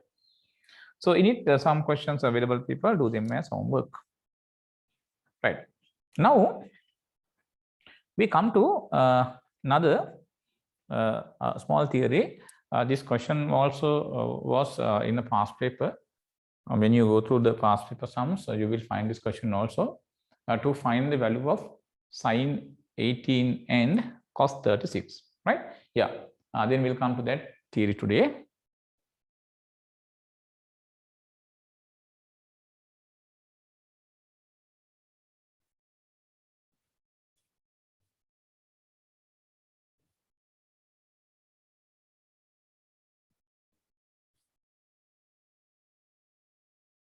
So in it, there are some questions available, people, do them as homework. Right. Now, we come to another small theory. This question also was in the past paper. When you go through the past paper sums, you will find this question also to find the value of sine 18 and cos 36, right? Yeah. Then we'll come to that theory today.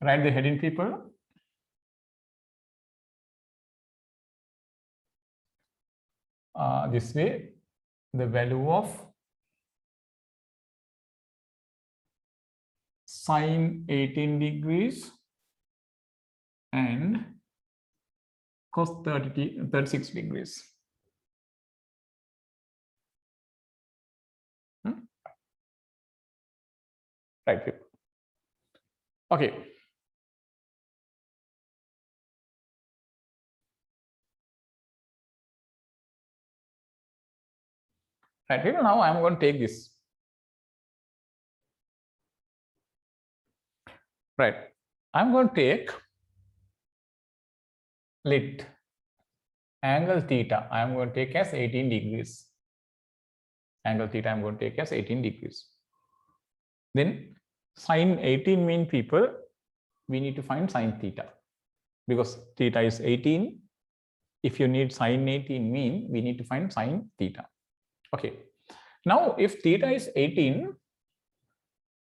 Write the heading, people. This way, the value of sine 18 degrees and cos 36 degrees. Right, people. Okay. Right, people, now I'm going to take this. Right, I'm going to take let angle theta, I'm going to take as 18 degrees. Angle theta, I'm going to take as 18 degrees. Then sine 18 mean, people, we need to find sine theta because theta is 18. If you need sine 18 mean, we need to find sine theta. Okay. Now, if theta is 18,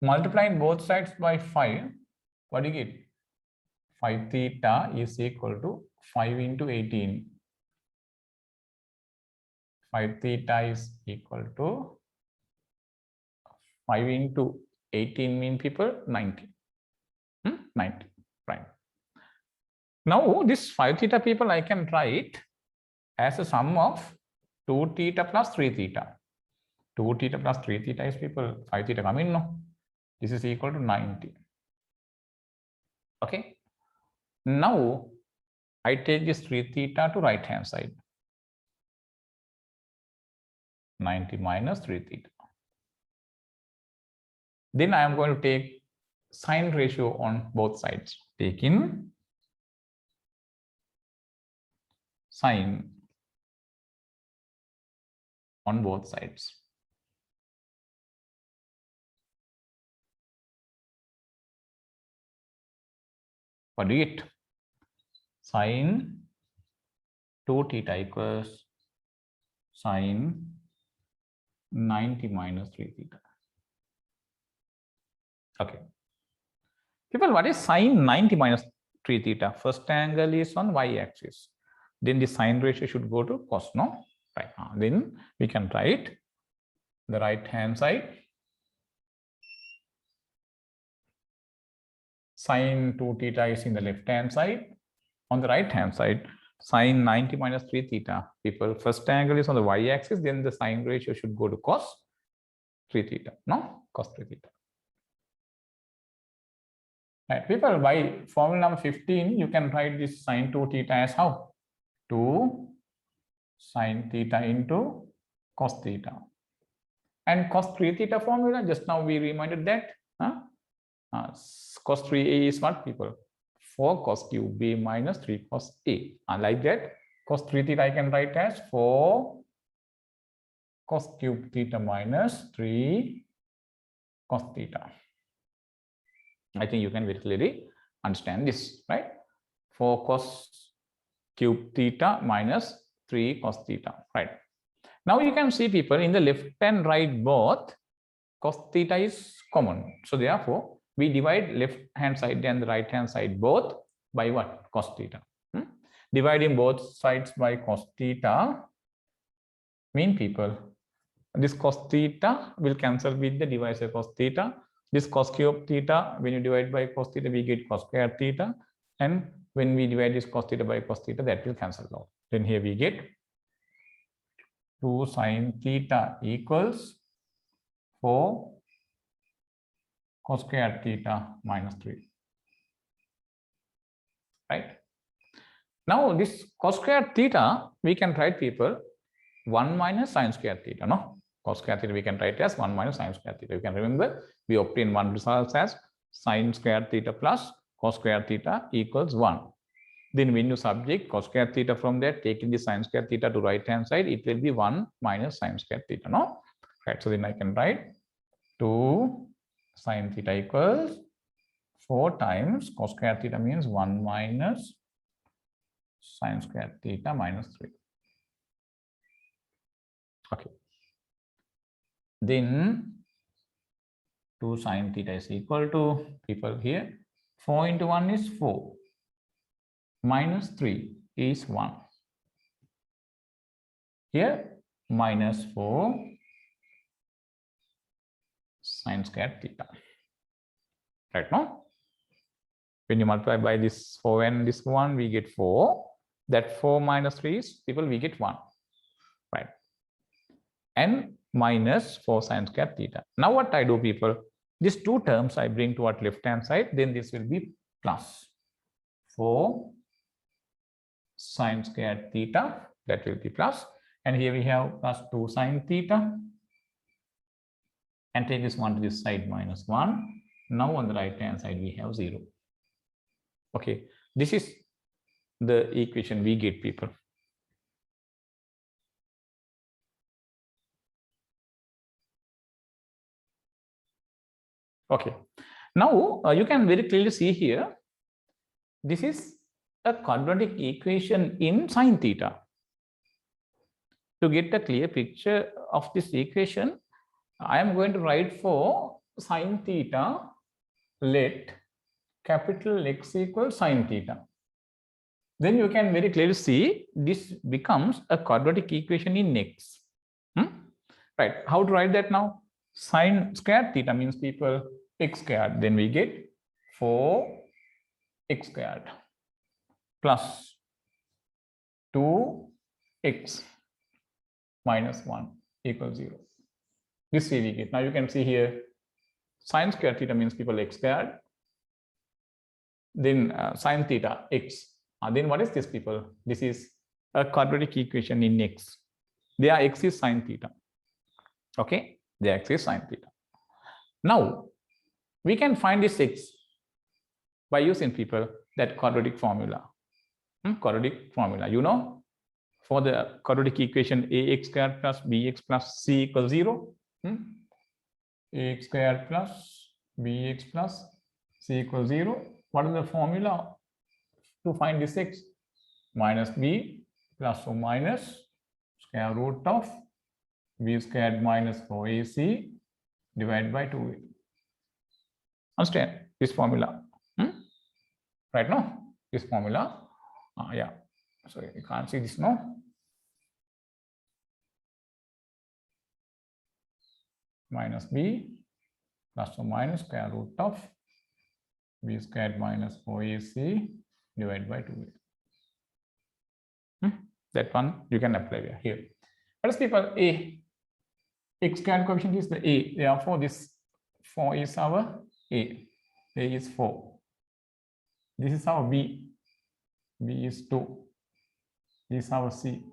multiplying both sides by 5, what do you get? 5 theta is equal to 5 into 18. 5 theta is equal to 5 into 18 mean, people, 90. 90, right. Now, this 5 theta, people, I can write as a sum of 2 theta plus 3 theta. 2 theta plus 3 theta is, people, 5 theta come in, no? This is equal to 90. Okay. Now, I take this 3 theta to right hand side. 90 minus 3 theta. Then I am going to take sine ratio on both sides. Take in sine on both sides. What do you get? Sine 2 theta equals sine 90 minus 3 theta. Okay. People, what is sine 90 minus 3 theta? First angle is on y-axis. Then the sine ratio should go to cos, no? Right. Then we can write the right hand side. Sine 2 theta is in the left hand side. On the right hand side, sine 90 minus 3 theta. People, first angle is on the y-axis, then the sine ratio should go to cos 3 theta. No? Cos 3 theta. Right, people, by formula number 15, you can write this sine 2 theta as how? 2 sine theta into cos theta. And cos 3 theta formula, just now we reminded that. Cos 3a is what, people? 4 cos cube b minus 3 cos a. Like that, cos 3 theta I can write as 4 cos cube theta minus 3 cos theta. I think you can very clearly understand this, right? 4 cos cube theta minus 3 cos theta, right? Now you can see, people, in the left and right both, cos theta is common. So therefore, we divide left hand side and the right hand side both by what? Cos theta. Dividing both sides by cos theta mean, people, this cos theta will cancel with the divisor cos theta. This cos cube theta, when you divide by cos theta, we get cos square theta. And when we divide this cos theta by cos theta, that will cancel out. Then here we get 2 sin theta equals 4 cos square theta minus 3. Right? Now, this cos square theta, we can write, people, 1 minus sin square theta. No? Cos square theta we can write as 1 minus sin square theta. You can remember, we obtain one result as sin square theta plus cos square theta equals 1. Then when you subject cos square theta from there, taking the sin square theta to right hand side, it will be 1 minus sin square theta. No? Right. So then I can write 2 sin theta equals 4 times cos square theta means 1 minus sin square theta minus 3. Okay. Then 2 sin theta is equal to, people, here 4 into 1 is 4 minus 3 is 1. Here minus 4 sin square theta. Right now, when you multiply by this 4 and this 1, we get 4. That 4 minus 3 is, people, we get 1. Right. And minus 4 sin square theta. Now what I do, people, these two terms I bring toward left hand side, then this will be plus 4 sin square theta, that will be plus, and here we have plus 2 sin theta, and take this one to this side minus 1. Now on the right hand side we have 0. Okay, this is the equation we get, people. Okay, now you can very clearly see here, this is a quadratic equation in sin theta. To get a clear picture of this equation, I am going to write for sin theta, let capital X equals sin theta. Then you can very clearly see this becomes a quadratic equation in X. Right, how to write that now? Sin square theta means, people, x squared. Then we get 4x squared plus 2x minus 1 equals 0. This way we get. Now you can see here, sin square theta means, people, x squared. Then sin theta, x. Then what is this, people? This is a quadratic equation in X. There x is sin theta. Okay, the x is sin theta. Now we can find this x by using, people, that quadratic formula. Quadratic formula, you know, for the quadratic equation ax squared plus bx plus c equals 0. Ax squared plus bx plus c equals 0. What is the formula to find this x? Minus b plus or minus square root of b squared minus 4ac divided by 2a. Understand this formula? Right now, this formula. Yeah. So you can't see this now. Minus b plus or minus square root of b squared minus 4ac divided by 2a. That one you can apply here. What is, people, a? X squared coefficient is the a. Therefore, this 4 is our a. A is 4. This is our b. B is 2. This is our c.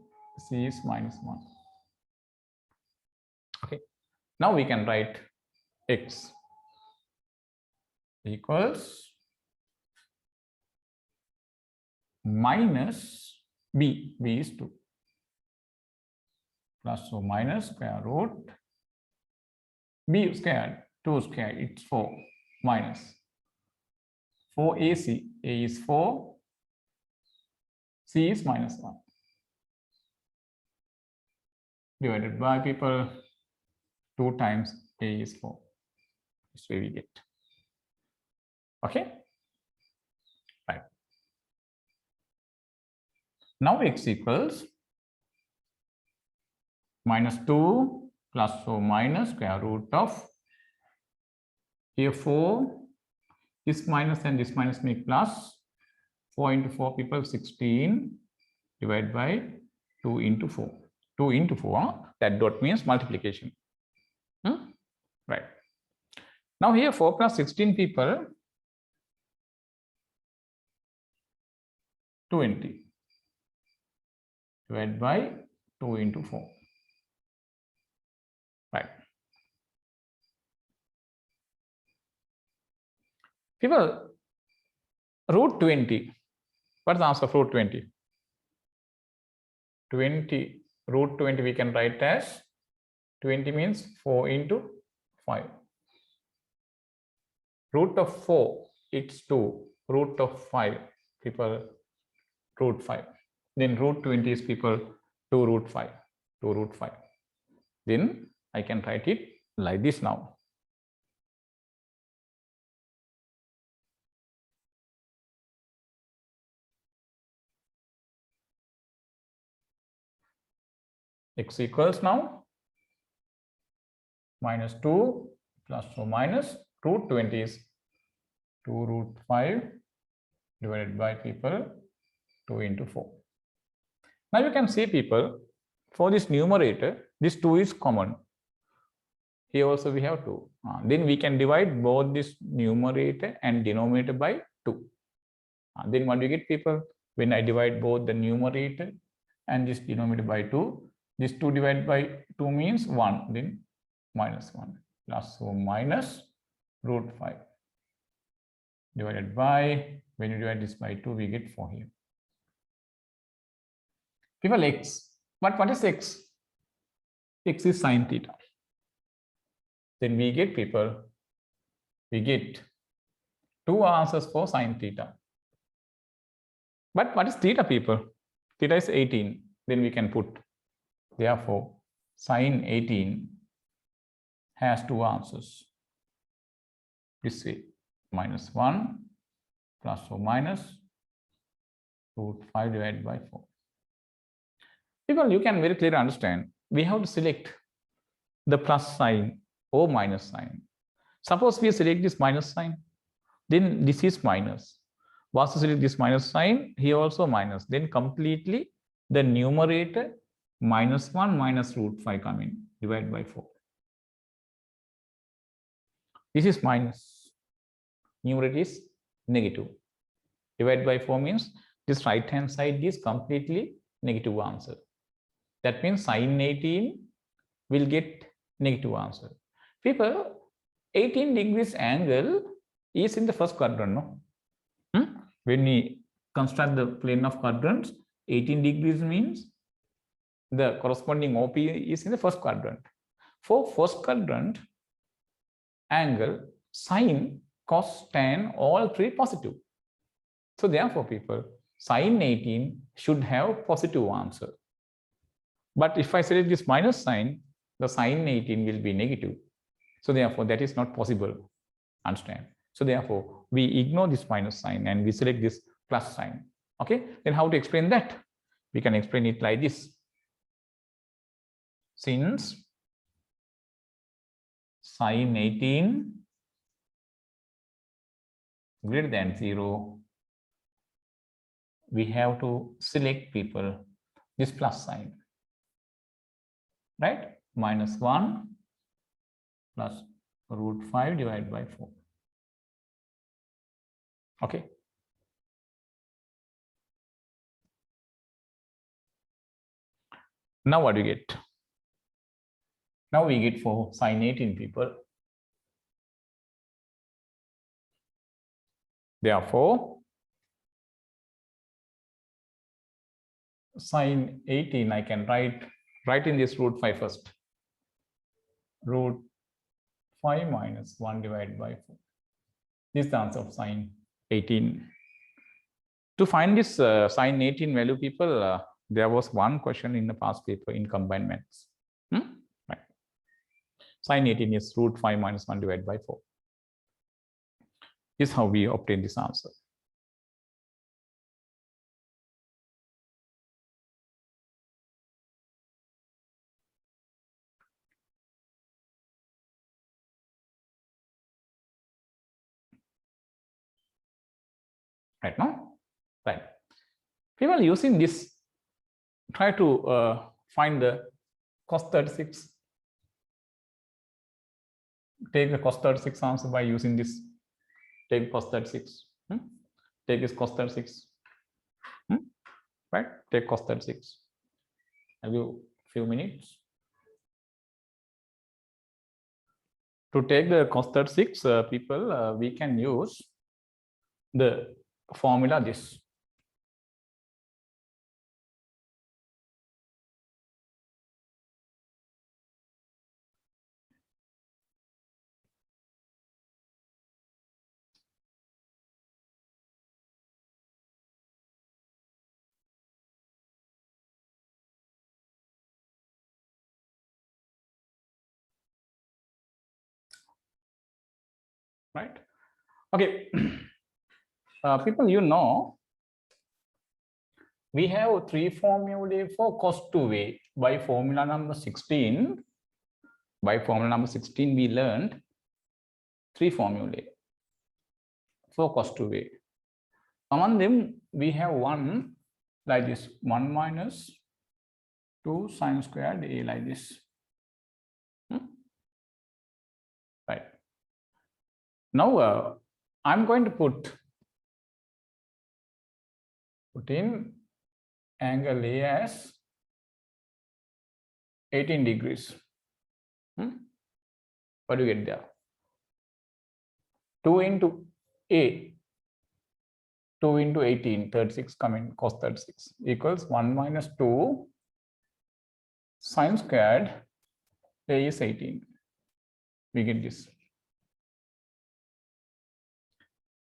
C is minus 1. Okay. Now we can write x equals minus b. B is 2. Plus or minus square root b squared, 2 squared, it's 4, minus 4ac. A is 4, c is minus 1. Divided by, people, 2 times a is 4. This way we get. Okay. Right. Now x equals minus 2 plus or minus square root of Here 4, this minus and this minus make plus. 4 into 4 people 16 divided by 2 into 4. 2 into 4, that dot means multiplication. Right. Now here 4 plus 16 people 20 divided by 2 into 4. Right. People, root 20. What's the answer of root 20? 20, root 20 we can write as 20 means 4 into 5. Root of 4, it's 2. Root of 5, people, root 5. Then root 20 is people 2 root 5. 2 root 5. Then I can write it like this now. X equals now minus 2 plus or minus root 20 is 2 root 5 divided by people 2 into 4. Now you can see people, for this numerator, this 2 is common. Here also we have 2. Then we can divide both this numerator and denominator by 2. Then what do you get, people? When I divide both the numerator and this denominator by 2, this 2 divided by 2 means 1, then minus 1 plus or minus root 5 divided by, when you divide this by 2, we get 4 here. People, x. What is x? X is sine theta. Then we get, people, we get 2 answers for sine theta. But what is theta, people? Theta is 18. Then we can put, therefore, sine 18 has 2 answers. This way, minus 1 plus or minus root 5 divided by 4. People, you can very clearly understand, we have to select the plus sign or minus sign. Suppose we select this minus sign, then this is minus. Once you select this minus sign, here also minus. Then completely the numerator minus 1 minus root 5 come in, divided by 4. This is minus. Numerator is negative. Divided by 4 means this right hand side is completely negative answer. That means sine 18 will get negative answer. People, 18 degrees angle is in the first quadrant, no? When we construct the plane of quadrants, 18 degrees means the corresponding OP is in the first quadrant. For first quadrant, angle, sine, cos, tan, all 3 positive. So therefore, people, sine 18 should have positive answer. But if I select this minus sign, the sine 18 will be negative. So therefore, that is not possible. Understand? So therefore, we ignore this minus sign and we select this plus sign. Okay? Then how to explain that? We can explain it like this. Since sine 18 greater than 0, we have to select, people, this plus sign. Right? Minus 1 plus root 5 divided by 4. Okay. Now what do you get? Now we get for sine 18, people. Therefore, sine 18 I can write in this root 5 first. Root 5 minus 1 divided by 4. This is the answer of sine 18. To find this sine 18 value, people, there was one question in the past paper in combined maths. Right. Sine 18 is root 5 minus 1 divided by 4. This is how we obtain this answer. Right now, right? People using this try to find the cos 36. Take the cos 36 answer by using this. Take cos 36. Take this cos 36. Right? Take cos 36. Have you few minutes to take the cos 36? People, we can use the formula this. Right? Okay. People, you know, we have three formulae for cos 2a. By formula number 16, we learned three formulae for cos 2a. Among them, we have one like this, 1 minus 2 sine squared a, like this. Right. Now, I'm going to put in angle A as 18 degrees. What do you get there? 2 into A, 2 into 18, 36 coming, cos 36 equals 1 minus 2 sine squared A is 18. We get this.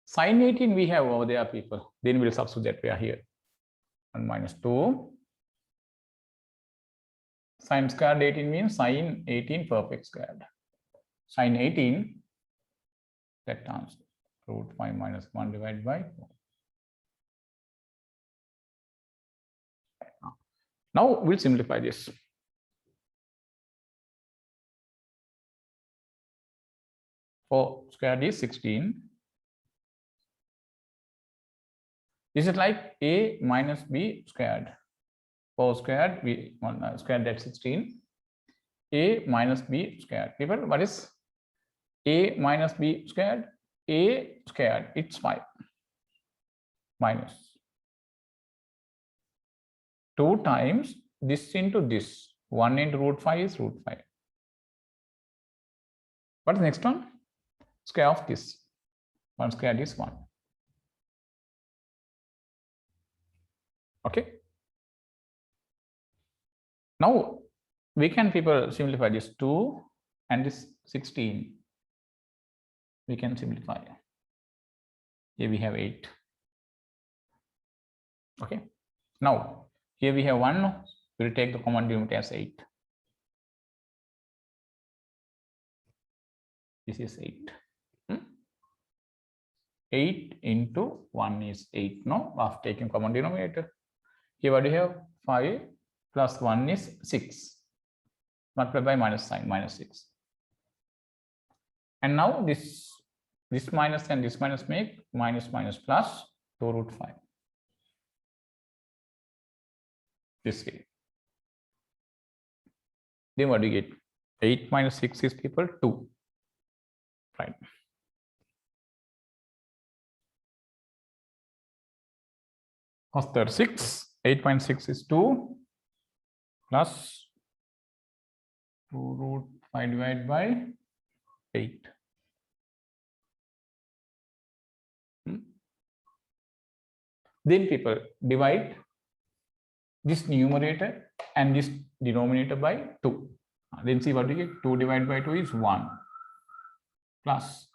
Sine 18 we have over there, people. Then we'll substitute that we are here. 1 minus 2 sine squared 18 means sine 18 perfect squared. Sine 18, that answer, root 5 minus 1 divided by 4. Now we'll simplify this. For squared is 16. This is like a minus b squared. For squared, we squared that 16. A minus b squared. People, what is a minus b squared? A squared, it's 5. Minus 2 times this into this. 1 into root 5 is root 5. What's the next one? Square of this. 1 squared is 1. Okay. Now we can, people, simplify this 2 and this 16. We can simplify. Here we have 8. Okay. Now here we have 1. We'll take the common denominator as 8. This is 8. 8 into 1 is 8. No, after taking common denominator. Here what do you have? 5 plus 1 is 6. Multiplied by minus sign, minus 6. And now this minus and this minus make minus minus plus 2 root 5. This way. Then what do you get? 8 minus 6 is, people, 2. Right. Cos 36, 8.6 is 2 plus 2 root 5 divided by 8. Then, people, divide this numerator and this denominator by 2. Then see what you get. 2 divided by 2 is 1 plus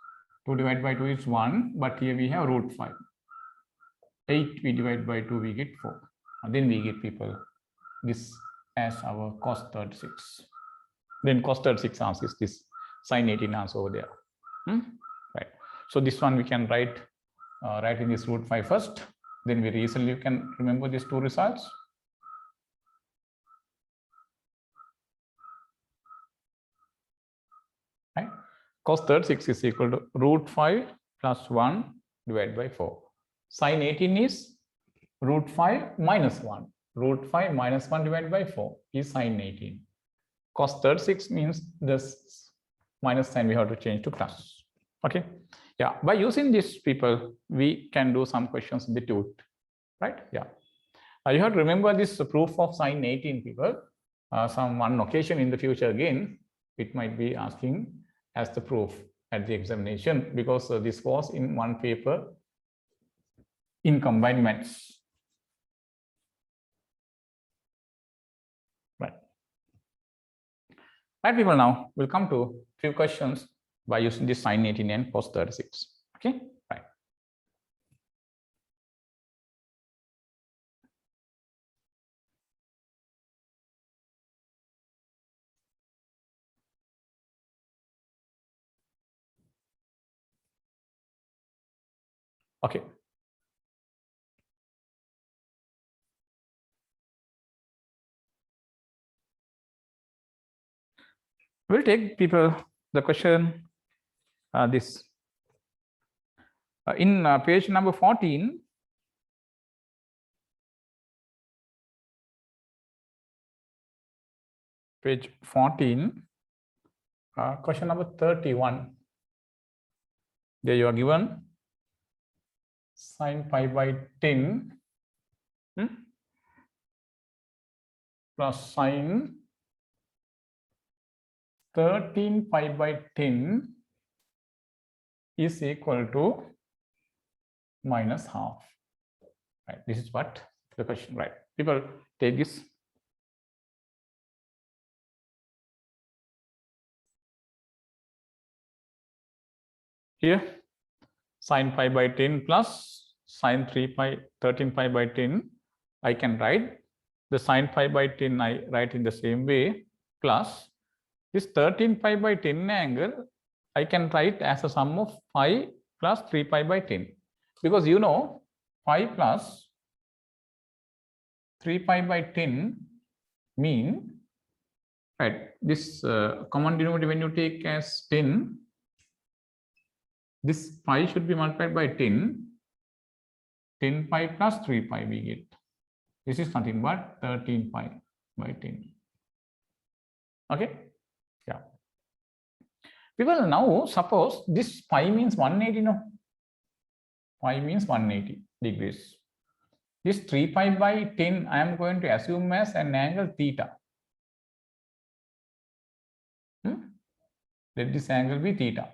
2 divided by 2 is 1, but here we have root 5. 8 we divide by 2, we get 4. And then we get, people, this as our cos 36. Then cos 36 answer is this sine 18 answer over there. Right. So this one we can write in this root 5 first. Then very easily you can remember these two results. Right. Cos 36 is equal to root 5 plus 1 divided by 4. Sine 18 is root 5 minus 1. Root 5 minus 1 divided by 4 is sine 18. Cos 36 means this minus sign we have to change to plus. Okay. Yeah. By using this, people, we can do some questions in the tooth. Right? Yeah. You have to remember this proof of sine 18, people. Some one occasion in the future again, it might be asking as the proof at the examination, because this was in one paper in combined maths. Right. Right, people, now we'll come to few questions by using this sine 18 and cos 36. Okay. Right. Okay. We'll take, people, the question this in page number 14. Page 14, question number 31. There you are given sine pi by 10 plus sine 13 pi by 10 is equal to minus half. Right. This is what the question. Right. People, take this. Here, sine pi by 10 plus sine 13 pi by 10. I can write the sine pi by 10, I write in the same way, plus this 13 pi by 10 angle, I can write as a sum of pi plus 3 pi by 10. Because you know, pi plus 3 pi by 10 mean, right, this common denominator when you take as 10, this pi should be multiplied by 10. 10 pi plus 3 pi we get. This is nothing but 13 pi by 10. Okay. Yeah. People, now suppose this pi means 180, no? Pi means 180 degrees. This 3 pi by 10 I am going to assume as an angle theta. Let this angle be theta.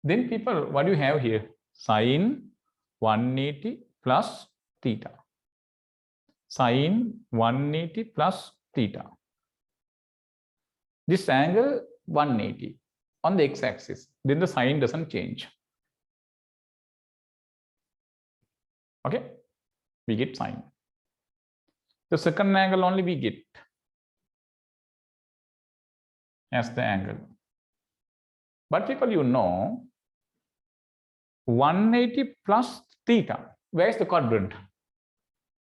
Then, people, what do you have here? Sine 180 plus theta. Sine 180 plus theta. This angle 180 on the x-axis. Then the sign doesn't change. Okay. We get sine. The second angle only we get as the angle. But, people, you know, 180 plus theta. Where is the quadrant?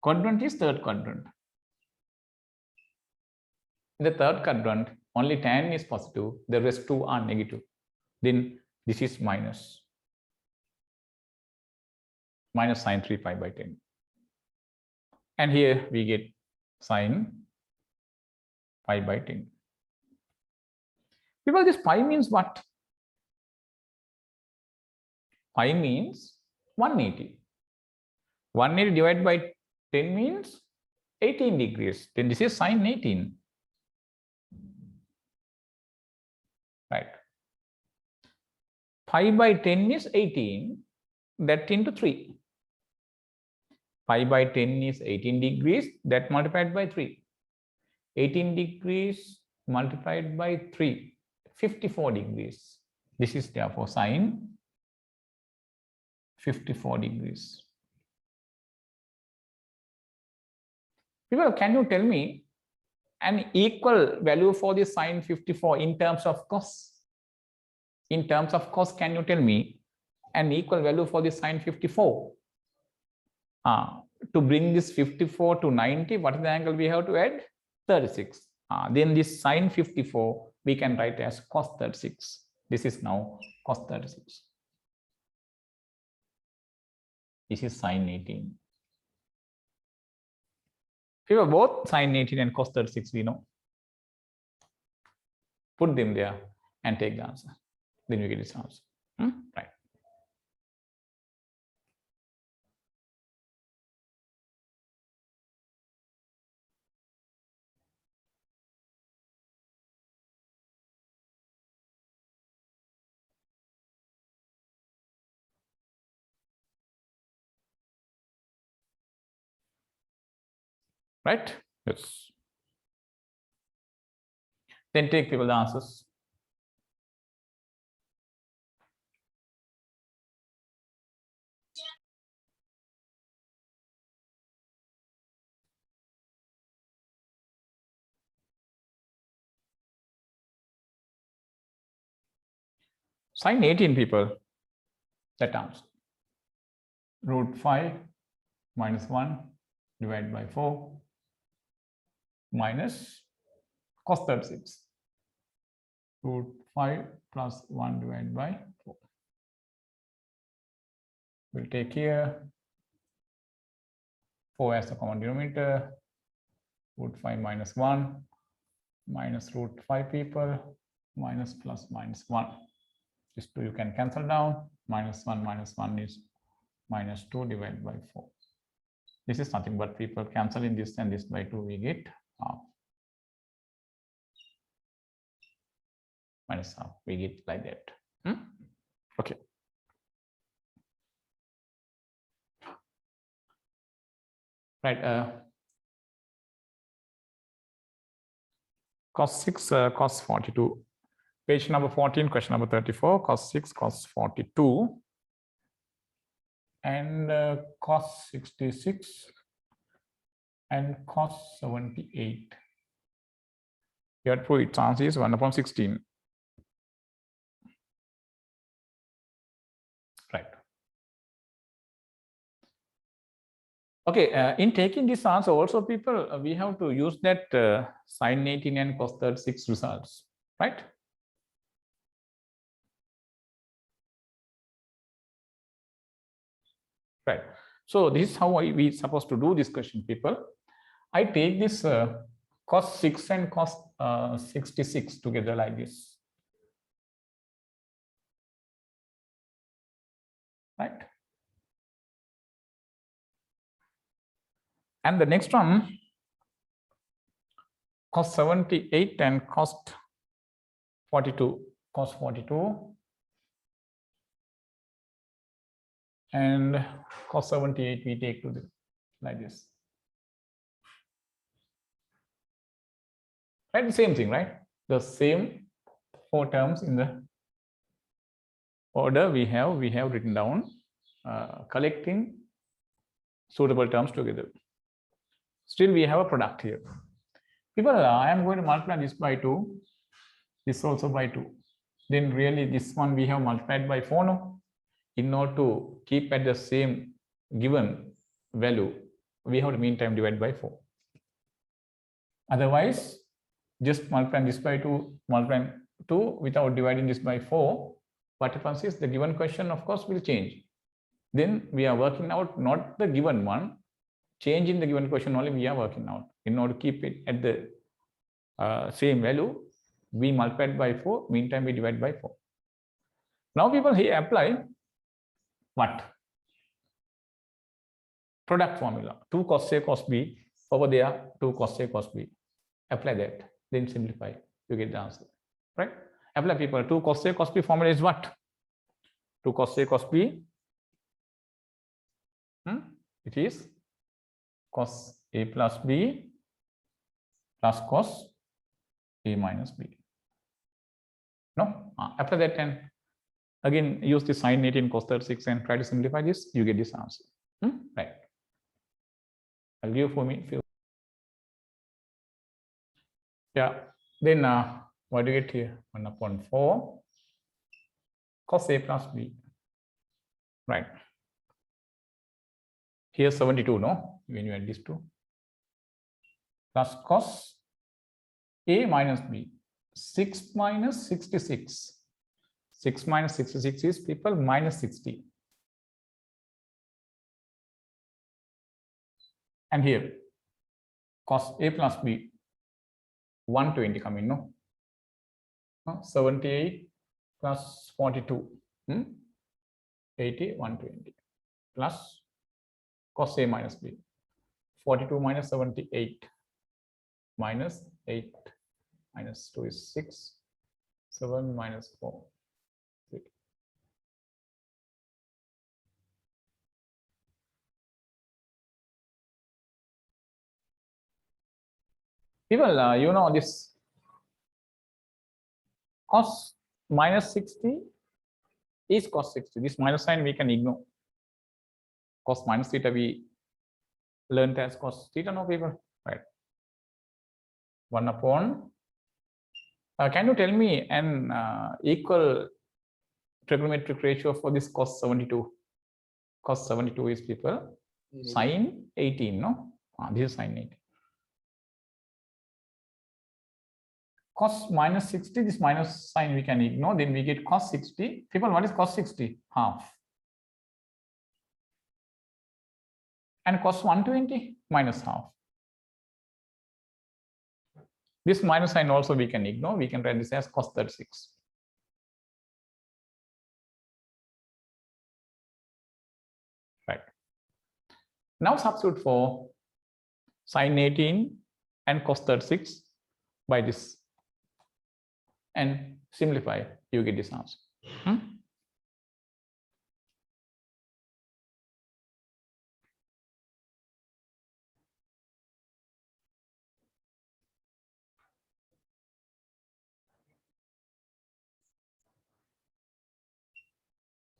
Quadrant is third quadrant. In the third quadrant, only tan is positive. The rest two are negative. Then this is minus. Minus sine 3 pi by 10. And here we get sine pi by 10. People, this pi means what? Pi means 180. 180 divided by 10 means 18 degrees. Then this is sine 18. Right. Pi by 10 is 18. That into 3. Pi by 10 is 18 degrees. That multiplied by 3. 18 degrees multiplied by 3. 54 degrees. This is therefore sine 54 degrees. People, can you tell me an equal value for the sine 54 in terms of cos? In terms of cos, can you tell me an equal value for the sine 54? To bring this 54 to 90, what is the angle we have to add? 36. Then this sine 54 we can write as cos 36. This is now cos 36. This is sine 18. People, both sine 18 and cos 36 we know. Put them there and take the answer. Then we get this answer. Right. Right? Yes. Then take people the answers. Sine 18 people, that answer. Root 5 minus 1 divided by 4 minus cos 36. Root 5 plus 1 divided by 4. We'll take here 4 as the common denominator. Root 5 minus 1 minus root 5 people minus plus minus 1. These two you can cancel down. Minus 1 is minus 2 divided by 4. This is nothing but people canceling this and this by 2, we get half. Minus half, we get like that. Okay. Right. Cos 6, cos 42. Page number 14, question number 34, cos 6, cos 42. And cos 66 and cos 78. Here prove its answer is 1 upon 16. Right. Okay, in taking this answer also, people, we have to use that sine 18 and cos 36 results, right? Right. So this is how we supposed to do this question, people. I take this cos 6 and cos 66 together like this. Right. And the next one, cos 78 and cos 42. Cos 42 and cos 78 we take to the like this. Right, the same thing, right? The same 4 terms in the order we have written down, collecting suitable terms together. Still we have a product here. People, I am going to multiply this by 2, this also by 2. Then really this one we have multiplied by 4 now. In order to keep at the same given value, we have to meantime divide by 4. Otherwise, just multiplying this by 2, multiplying 2 without dividing this by 4, what happens is the given question, of course, will change. Then we are working out not the given one, change in the given question only we are working out. In order to keep it at the same value, we multiplied by 4, meantime we divide by 4. Now people here apply what? Product formula. 2 cos A cos B. Over there, 2 cos A cos B. Apply that. Then simplify. You get the answer. Right? Apply, people. 2 cos A cos B formula is what? 2 cos A cos B. It is cos A plus B plus cos A minus B. No? Apply that and again use the sine 18 cos 36 and try to simplify this. You get this answer. Right. I'll give for me few. Yeah. Then what do you get here? 1 upon 4 cos A plus B. Right. Here 72, no? When you add these two. Plus cos A minus B. 6 minus 66. 6 minus 66 is, people, minus 60. And here, cos A plus B, 120 coming, no? 78 plus 42, 80, 120 plus cos A minus B, 42 minus 78 minus 8 minus 2 is 6, 7 minus 4, 3. People, you know this cos minus 60 is cos 60. This minus sign we can ignore. Cos minus theta we learned as cos theta, no people, right? 1 upon. Can you tell me an equal trigonometric ratio for this cos 72? Cos 72 is people sine 18, no? This is sine 18. Cos minus 60, this minus sign we can ignore, then we get cos 60. People, what is cos 60? Half. And cos 120 minus half. This minus sign also we can ignore. We can write this as cos 36. Right. Now substitute for sine 18 and cos 36 by this. And simplify, you get this answer.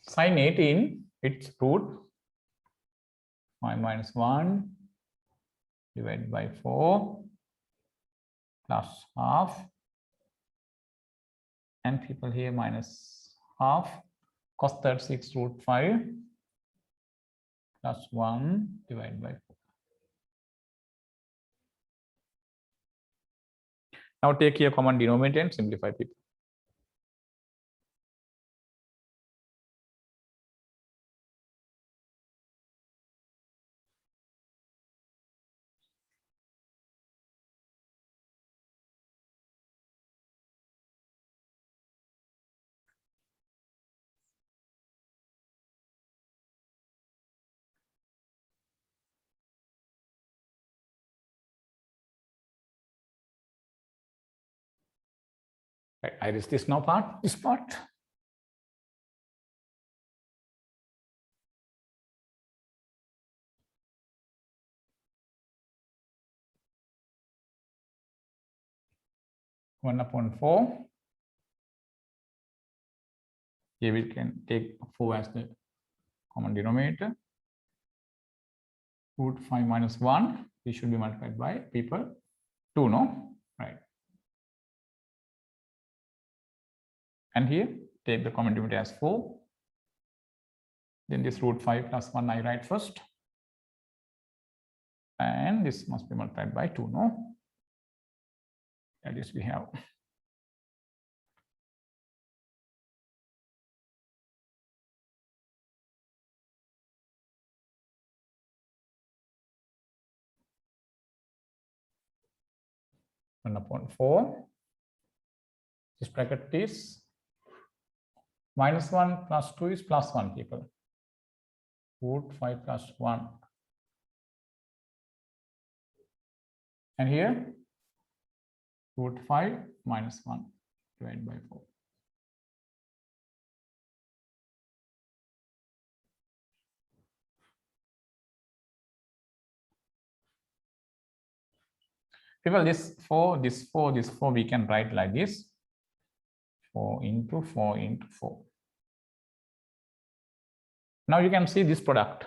Sine 18, it's root 5 minus 1 divided by 4 plus half. And people here minus half. Cos 36 root 5 plus 1 divided by 4. Now take here common denominator and simplify, people. Right, I erase this now part, this part. One upon 4. Here we can take 4 as the common denominator. Root 5 minus 1. This should be multiplied by people 2, no? Right. And here take the common denominator as 4. Then this root 5 plus 1 I write first. And this must be multiplied by 2, no? That is, we have 1 upon 4. This bracket is minus 1 plus 2 is plus 1, people. Root 5 plus 1. And here, root 5 minus 1 divided by 4. People, this 4, this 4, this 4, we can write like this. 4 into 4 into 4. Now you can see this product.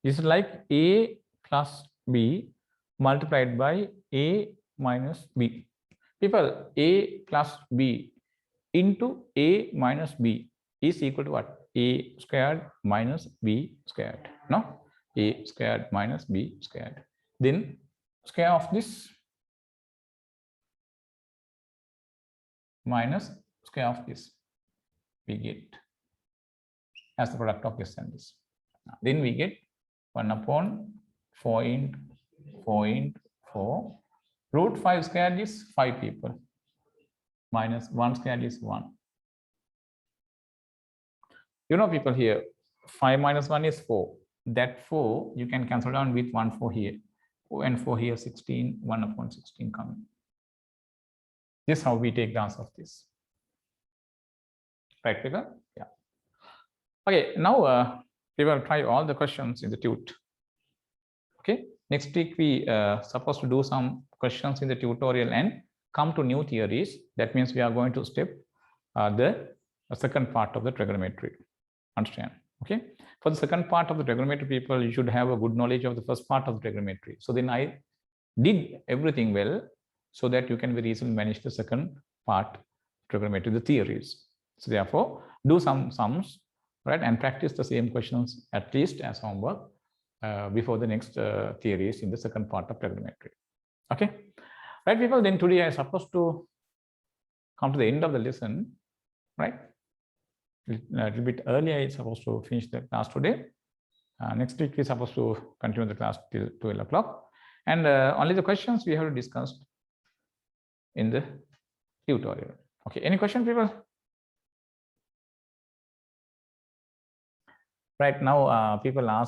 This is like A plus B multiplied by A minus B. People, A plus B into A minus B is equal to what? A squared minus B squared. No? A squared minus B squared. Then square of this minus square of this we get as the product of this and this. Then we get 1 upon 4 into 0.4. Root 5 squared is 5 people. Minus 1 squared is 1. You know, people here, 5 minus 1 is 4. That 4 you can cancel down with 1 4 here. 4 and 4 here, 16, 1 upon 16 coming. This is how we take the answer of this. Right, people? Yeah. Okay, now we will try all the questions in the tut. Okay, next week we supposed to do some questions in the tutorial and come to new theories. That means we are going to step the second part of the trigonometry. Understand? Okay, for the second part of the trigonometry, people, you should have a good knowledge of the first part of the trigonometry. So then I did everything well so that you can very easily manage the second part trigonometry, the theories. So therefore, do some sums, right, and practice the same questions at least as homework before the next theories in the second part of trigonometry. Okay, right, people. Then today I supposed to come to the end of the lesson, right? A little bit early I supposed to finish the class today. Next week we're supposed to continue the class till 12 o'clock, and only the questions we have to discuss in the tutorial. Okay, any question, people? Right now, people ask